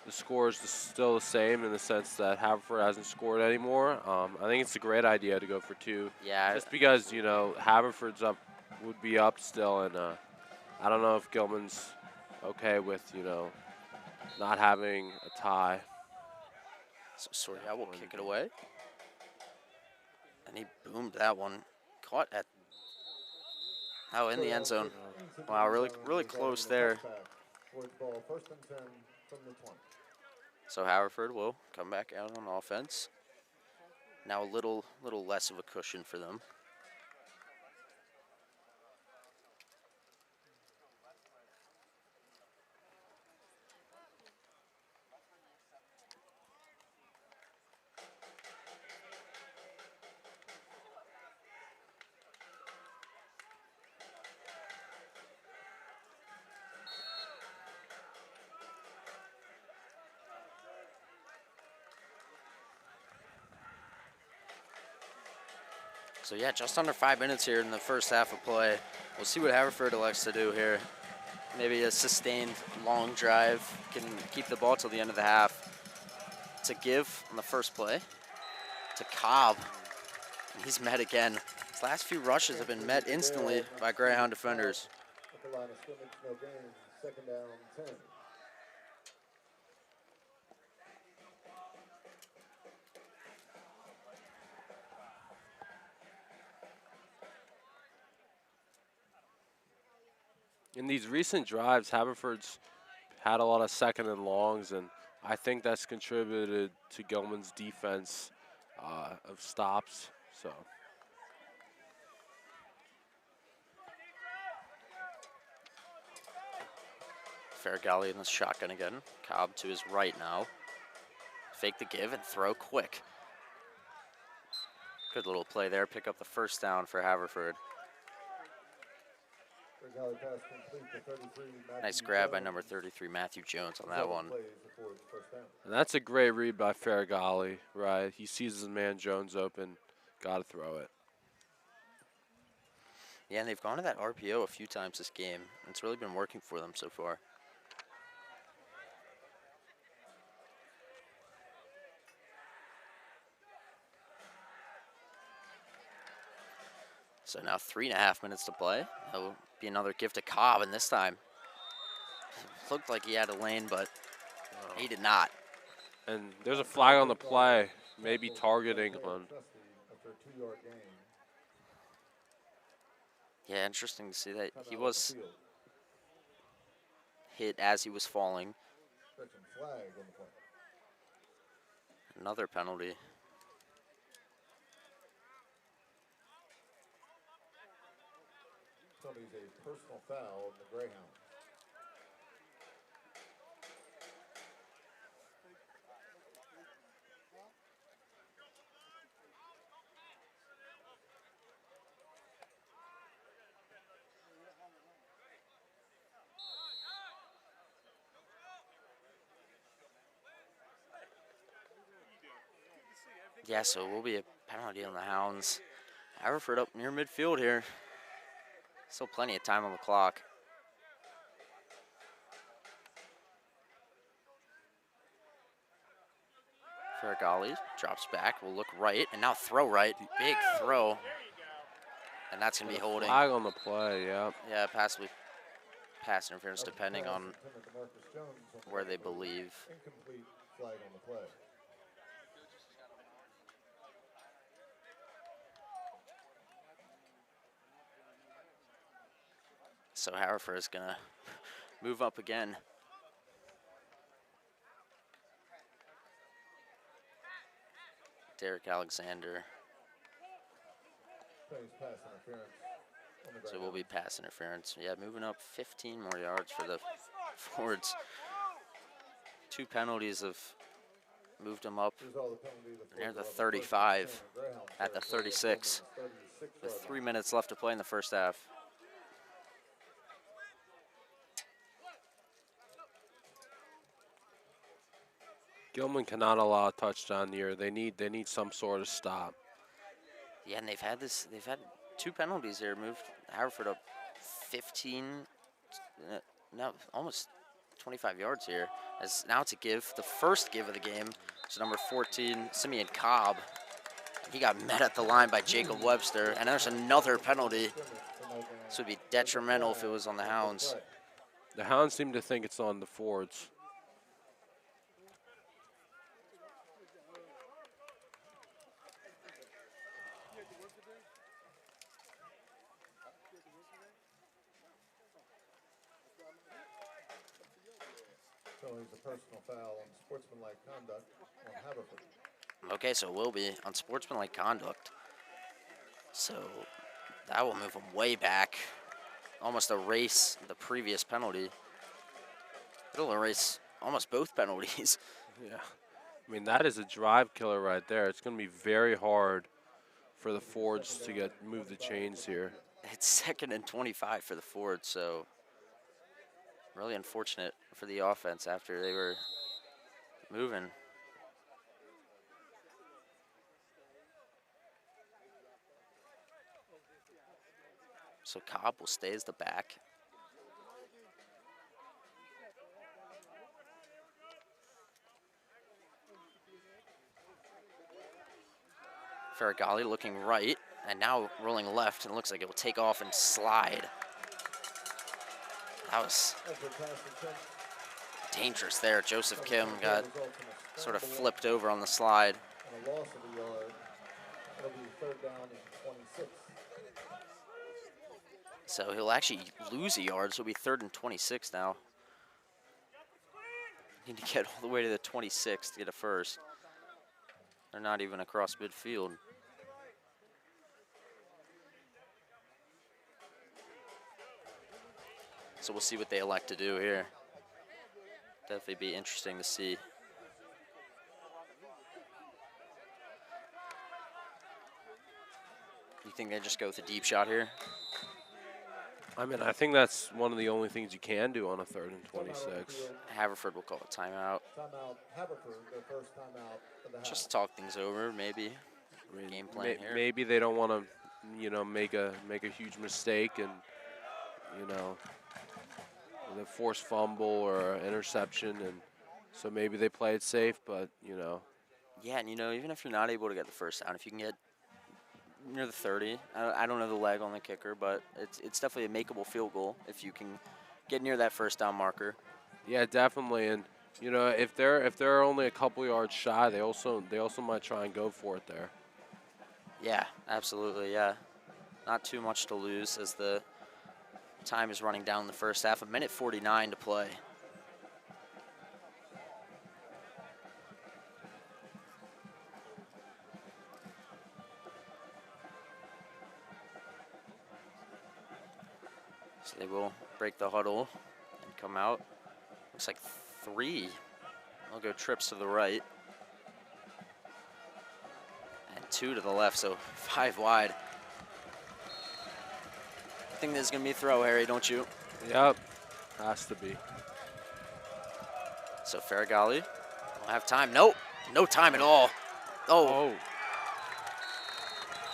the score is still the same in the sense that Haverford hasn't scored anymore, I think it's a great idea to go for 2. Yeah. Just because, Haverford's would be up still, and I don't know if Gilman's okay with, not having a tie. So Sorial will kick it away. And he boomed that one. Caught at in the end zone. Wow, really close there. So Haverford will come back out on offense. Now a little less of a cushion for them. So yeah, just under 5 minutes here in the first half of play. We'll see what Haverford elects to do here. Maybe a sustained long drive, can keep the ball till the end of the half. To give on the first play to Cobb. And he's met again. His last few rushes have been met instantly by Greyhound defenders. At the line of scrimmage, no gain. Second down, 10. In these recent drives, Haverford's had a lot of second and longs, and I think that's contributed to Gilman's defense of stops. So. Farragalli in the shotgun again. Cobb to his right now. Fake the give and throw quick. Good little play there. Pick up the first down for Haverford. Farragalli pass complete to 33, Nice Matthew grab by Jones. number 33, Matthew Jones, on that 7 one. plays before the first down. And that's a great read by Farragalli, right? He sees his man Jones open, got to throw it. Yeah, and they've gone to that RPO a few times this game. It's really been working for them so far. So now 3.5 minutes to play. That'll be another give to Cobb, and this time looked like he had a lane, but he did not. And there's a flag on the play, maybe targeting on. After a 2-yard gain. Yeah, interesting to see that he Timeout was on the field. hit as he was falling. Stretching flag on the play. Another penalty. Somebody's a personal foul on the Greyhound. Yeah, so it will be a penalty on the Hounds. Haverford up near midfield here. Still plenty of time on the clock. Farragalli drops back, will look right, and now throw right. Big throw. And that's going to be holding. Flag on the play, yeah. Yeah, possibly pass interference depending on Intended to Marcus Jones on the where they right, but believe. incomplete flag on the play. So Haverford is going to move up again. Derek Alexander. Plays pass interference on the So it will be Greyhound. pass interference. Yeah, moving up 15 more yards for the Fords. 2 penalties have moved them up Here's all the penalty. near Fords the will have a first 35 and 10 on Greyhound at the territory, 36 on the 36 with yard 3 line. minutes left to play in the first half. Gilman cannot allow a touchdown here. They need some sort of stop. Yeah, and they've had 2 penalties here, moved Haverford up 15, no, almost 25 yards here. As now to give the first give of the game to number 14, Simeon Cobb. He got met at the line by Jacob Webster, and there's another penalty. This would be detrimental if it was on the Hounds. The Hounds seem to think it's on the Fords. So he's a personal foul on sportsmanlike conduct on Haverford. Okay, so it will be on sportsmanlike conduct. So that will move him way back. Almost erase the previous penalty. It'll erase almost both penalties. Yeah. I mean, that is a drive killer right there. It's going to be very hard for the Fords to move the chains here. It's 2nd and 25 for the Fords, so really unfortunate for the offense after they were moving. So Cobb will stay as the back. Farragalli looking right, and now rolling left, and it looks like it will take off and slide. That was dangerous there. Joseph Kim got sort of flipped over on the slide. And a loss of a yard. It'll be 3rd down and 26. So he'll actually lose a yard, so it'll be 3rd and 26 now. Need to get all the way to the 26 to get a first. They're not even across midfield. So we'll see what they elect to do here. Definitely be interesting to see. You think they just go with a deep shot here? I mean, I think that's one of the only things you can do on a 3rd and 26. Haverford will call a timeout. Timeout, Haverford, their first timeout of the half. Just talk things over, maybe. I mean, Game plan here. maybe they don't want to, make a huge mistake and, with a forced fumble or interception, and so maybe they play it safe. But Yeah, and even if you're not able to get the first down, if you can get near the 30, I don't know the leg on the kicker, but it's definitely a makeable field goal if you can get near that first down marker. yeah, definitely. And if they're only a couple yards shy, they also might try and go for it there. Yeah, absolutely. Yeah, not too much to lose as the time is running down in the first half. 1:49 to play. So they will break the huddle and come out. Looks like 3. They'll go trips to the right. And 2 to the left, so 5 wide. I think this is going to be a throw, Harry, don't you? Yep, has to be. So Faragali will have time. Nope, no time at all. Oh.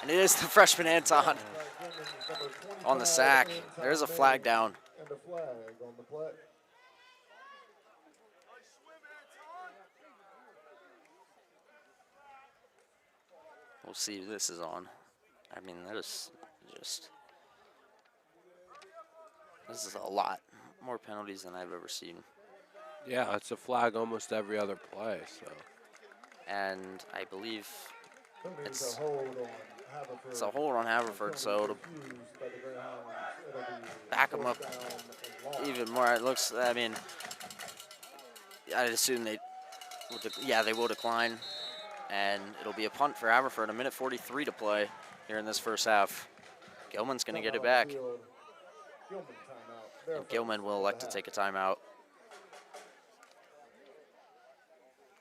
And it is the freshman Anton on the sack. There's a flag down. And a flag on the play. We'll see who this is on. I mean, that is just... This is a lot. More penalties than I've ever seen. Yeah, it's a flag almost every other play. So. And I believe it's a hold on Haverford. It's a hold on Haverford, so it'll back them up even more. It looks, I mean, I'd assume they will decline. And it'll be a punt for Haverford. 1:43 to play here in this first half. Gilman's going to get it back. And Gilman will elect to take a timeout.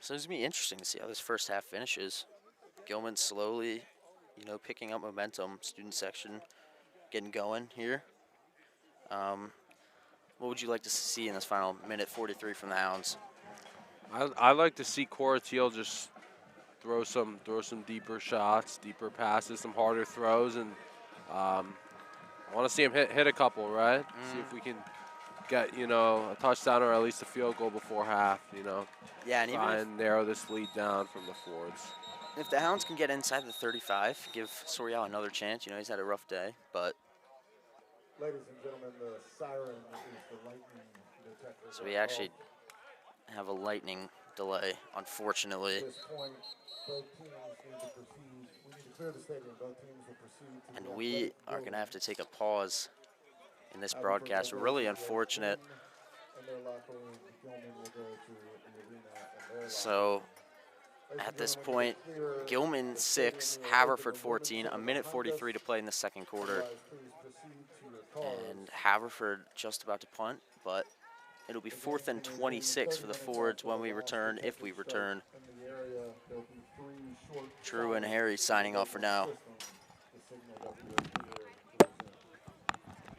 So it's going to be interesting to see how this first half finishes. Gilman slowly, picking up momentum. Student section getting going here. What would you like to see in this final 1:43 from the Hounds? I like to see Coratiel just throw some deeper shots, deeper passes, some harder throws, and I want to see him hit a couple, right? See if we can get a touchdown or at least a field goal before half. Yeah, and try and narrow this lead down from the forwards. If the Hounds can get inside the 35, give Sorial another chance. He's had a rough day, but. Ladies and gentlemen, the siren is the lightning detector. So we actually have a lightning delay, unfortunately. At this point, both teams need to proceed. We need to clear the stadium. Both teams will proceed. And we are going to have to take a pause in this broadcast. Really unfortunate. So at this point, Gilman 6, Haverford 14, 1:43 to play in the second quarter. And Haverford just about to punt, but it'll be 4th and 26 for the Fords when we return, if we return. Drew and Harry signing off for now.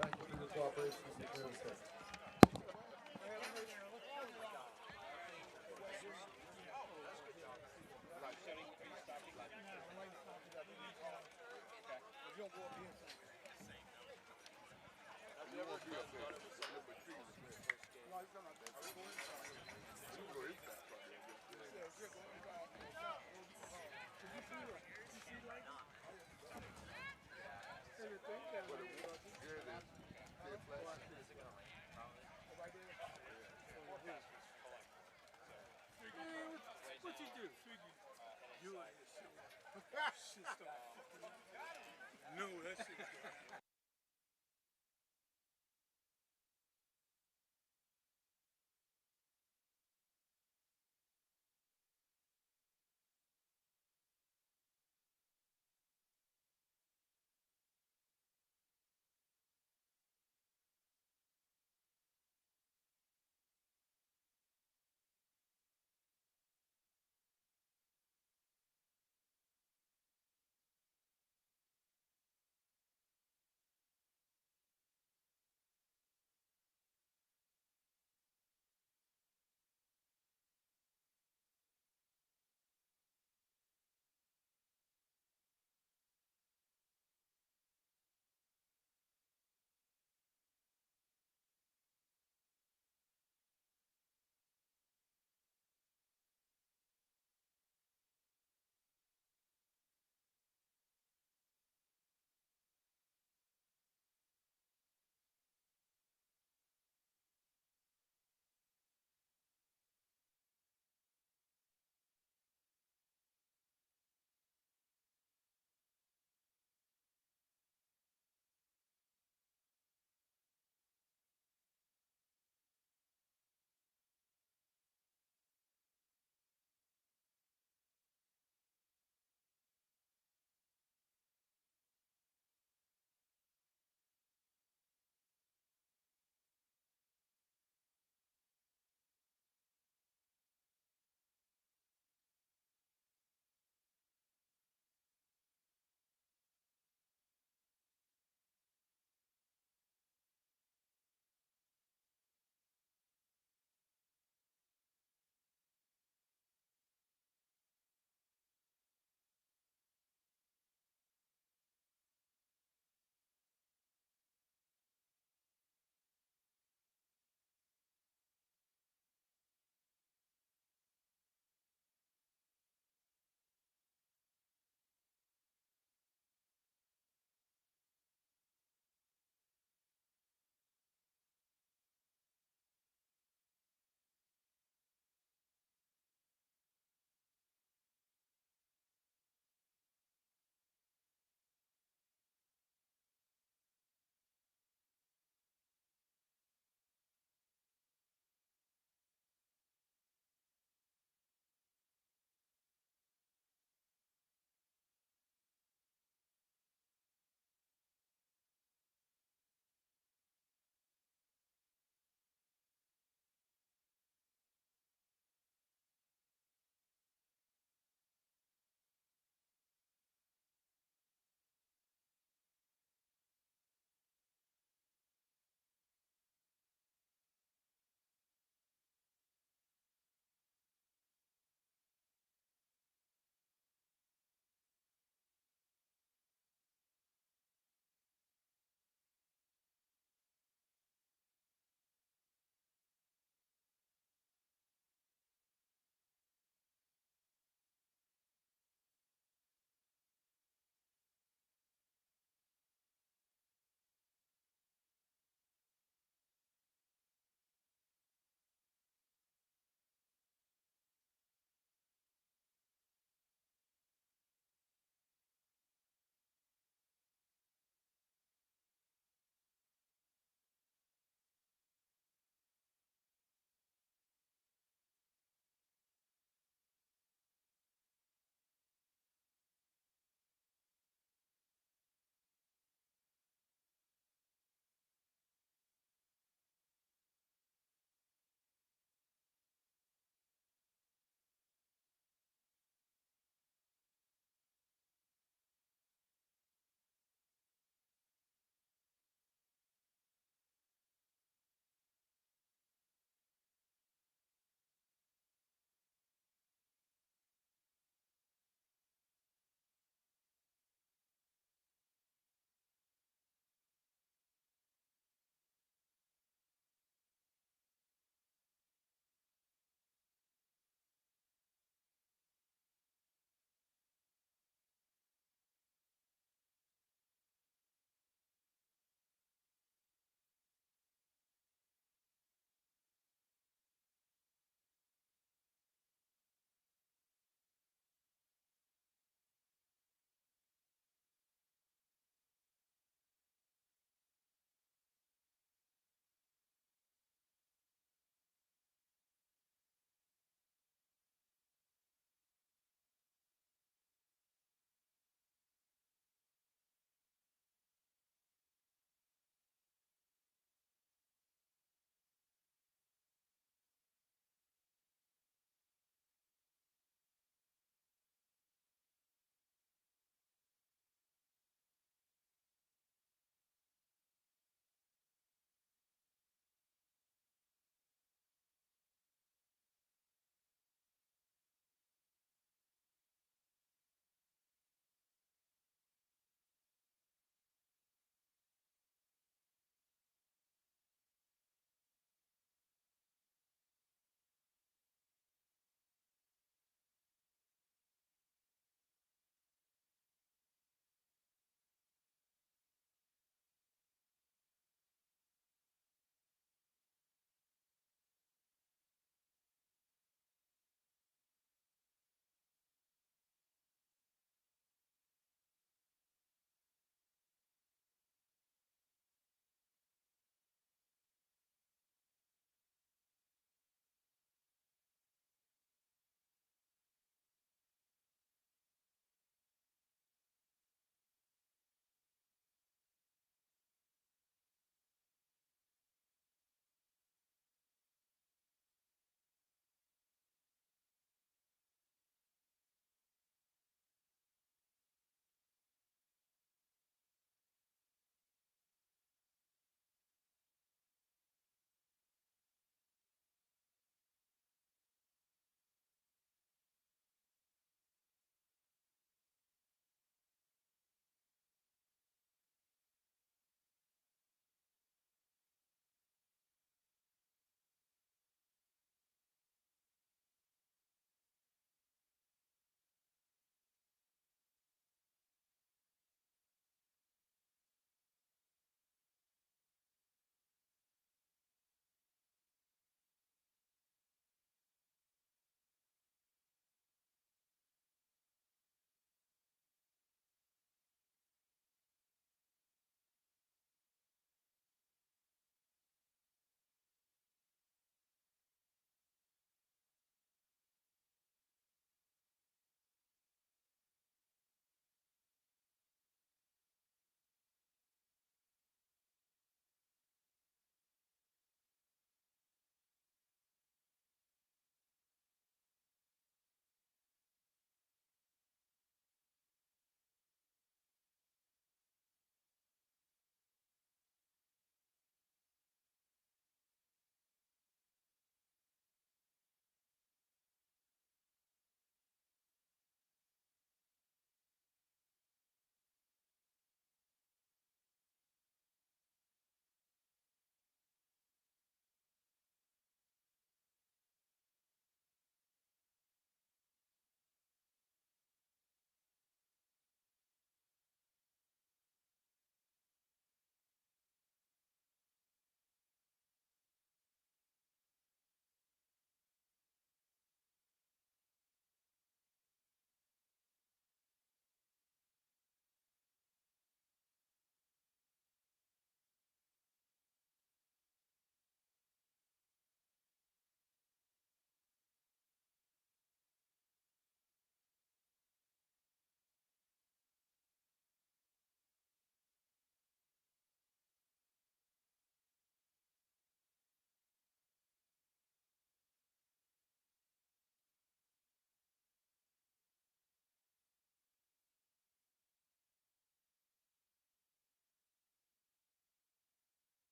Thank you for your cooperation as we clear the stadium. What'd you do? You like shit. No, that shit.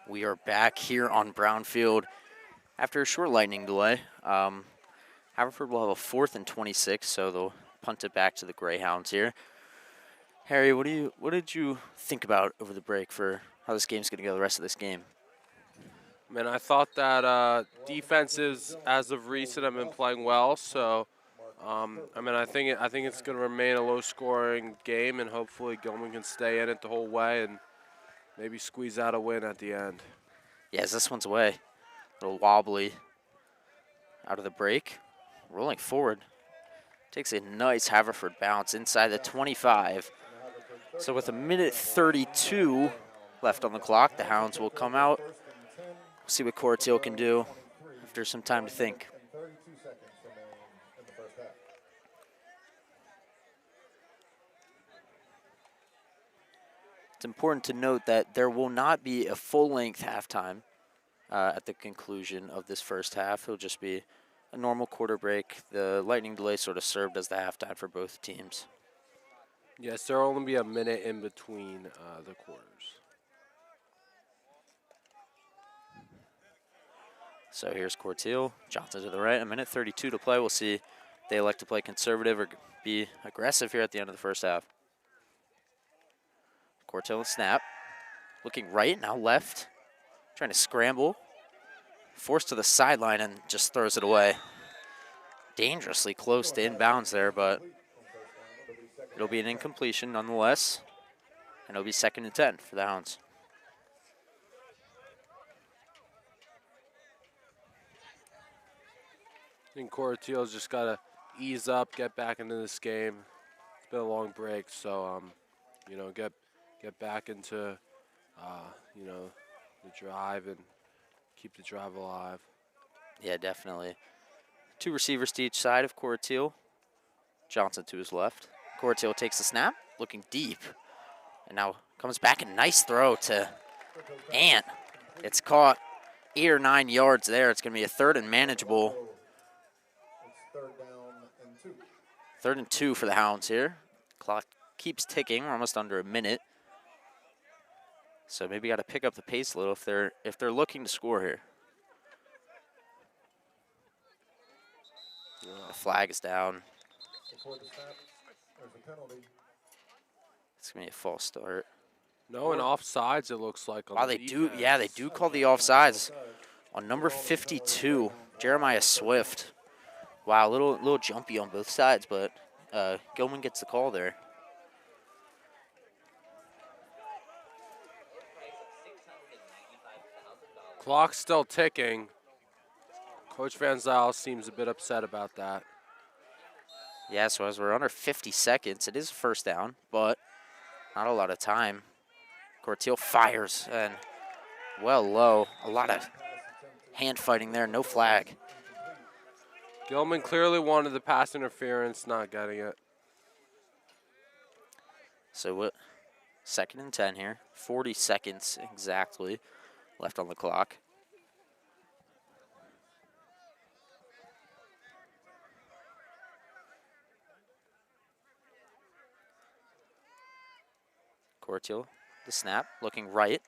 We are back here on Brownfield after a short lightning delay. Haverford will have a 4th and 26, so they'll punt it back to the Greyhounds here. Harry, what did you think about over the break for how this game's going to go the rest of this game? Man, I thought that defenses, as of recent, have been playing well. So, I think it's going to remain a low-scoring game, and hopefully Gilman can stay in it the whole way and maybe squeeze out a win at the end. Yes, this one's away. A little wobbly out of the break. Rolling forward. Takes a nice Haverford bounce inside the 25. So with 1:32 left on the clock, the Hounds will come out. We'll see what Corteil can do after some time to think. It's important to note that there will not be a full-length halftime at the conclusion of this first half. It'll just be a normal quarter break. The lightning delay sort of served as the halftime for both teams. Yes, there will only be a minute in between the quarters. So here's Corteil. Johnson to the right. 1:32 to play. We'll see if they elect to play conservative or be aggressive here at the end of the first half. Corteil and snap. Looking right, now left. Trying to scramble. Forced to the sideline and just throws it away. Dangerously close to inbounds there, but it'll be an incompletion nonetheless. And it'll be 2nd and 10 for the Hounds. I think Corteil's just got to ease up, get back into this game. It's been a long break, so, get back into, the drive and keep the drive alive. Yeah, definitely. 2 receivers to each side of Corteil. Johnson to his left. Corteil takes the snap, looking deep. And now comes back, a nice throw to Ant. It's caught 8 or 9 yards there. It's going to be a 3rd and manageable. It's 3rd down and 2. 3rd and 2 for the Hounds here. Clock keeps ticking. We're almost under a minute. So maybe got to pick up the pace a little if they're looking to score here. The flag is down. Before the snap, there's a penalty. It's going to be a false start. No, and offsides it looks like. Wow, they do call the offsides on number 52, Jeremiah Swift. Wow, a little jumpy on both sides, but Gilman gets the call there. Clock's still ticking. Coach Van Zyl seems a bit upset about that. Yeah, so as we're under 50 seconds, it is 1st down, but not a lot of time. Corteil fires and well low. A lot of hand fighting there, no flag. Gilman clearly wanted the pass interference, not getting it. So what? 2nd and 10 here. 40 seconds exactly left on the clock. Corteil, the snap, looking right.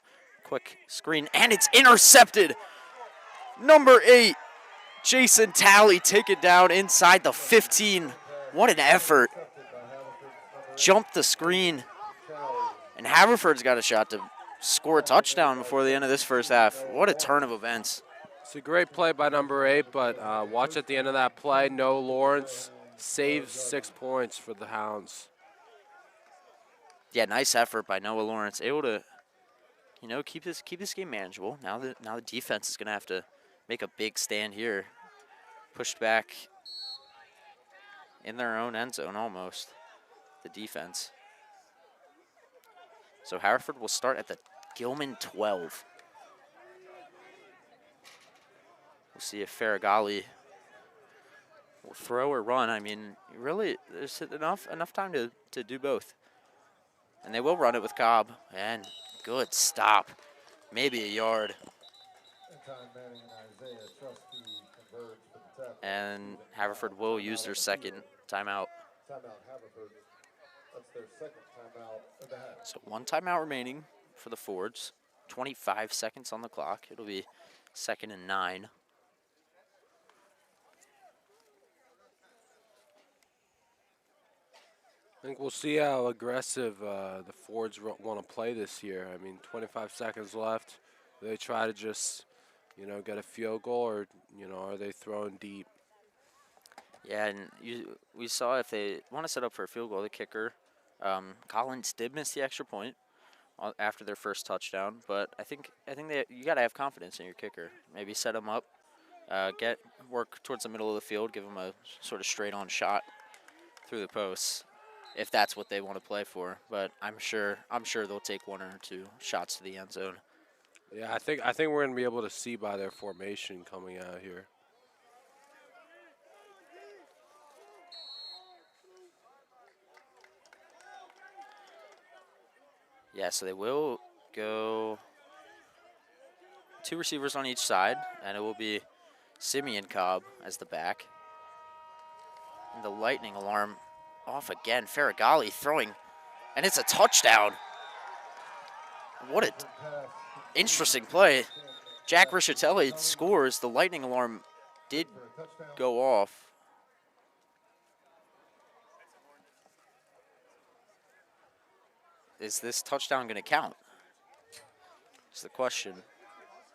Quick screen, and it's intercepted. Number 8, Jason Talley, take it down inside the 15. What an effort. Jumped the screen. And Haverford's got a shot to score a touchdown before the end of this first half. What a turn of events. It's a great play by number 8, but watch at the end of that play, Noah Lawrence saves 6 points for the Hounds. Yeah, nice effort by Noah Lawrence, able to, keep this game manageable. Now the defense is going to have to make a big stand here. Pushed back in their own end zone almost, the defense. So Haverford will start at the Gilman 12. We'll see if Farragali will throw or run. I mean, really, there's enough time to do both. And they will run it with Cobb. And good stop. Maybe a yard. And Haverford will use their 2nd timeout. Timeout, Haverford. That's their 2nd timeout of the half. So 1 timeout remaining for the Fords. 25 seconds on the clock. It'll be 2nd and 9. I think we'll see how aggressive the Fords want to play this year. I mean, 25 seconds left. They try to just, get a field goal, or, are they throwing deep? Yeah, and we saw if they want to set up for a field goal, the kicker, Collins did miss the extra point after their first touchdown, but I think that you got to have confidence in your kicker. Maybe set him up, work towards the middle of the field, give him a sort of straight-on shot through the posts, if that's what they want to play for. But I'm sure they'll take 1 or 2 shots to the end zone. Yeah, I think we're going to be able to see by their formation coming out here. Yeah, so they will go 2 receivers on each side, and it will be Simeon Cobb as the back. And the lightning alarm off again. Faragali throwing, and it's a touchdown. What an interesting play. Jack Riccitelli scores. The lightning alarm did go off. Is this touchdown going to count? That's the question.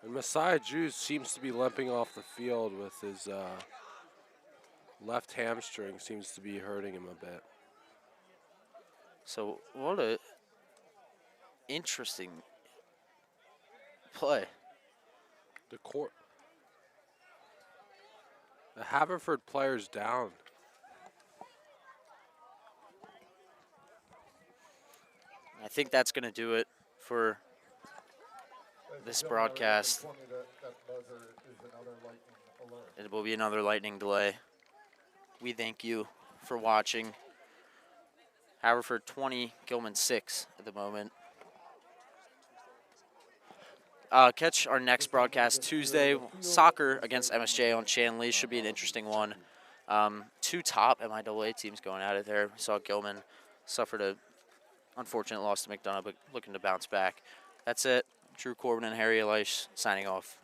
And Messiah Jews seems to be limping off the field with his left hamstring. Seems to be hurting him a bit. So what a interesting play. The Haverford player's down. I think that's going to do it for this broadcast. It will be another lightning delay. We thank you for watching. Haverford 20, Gilman 6 at the moment. Catch our next broadcast Tuesday. Soccer against MSJ on Chanley should be an interesting one. 2 top MIAA teams going at it there. We saw Gilman suffered a unfortunate loss to McDonough, but looking to bounce back. That's it. Drew Corbin and Harry Elish signing off.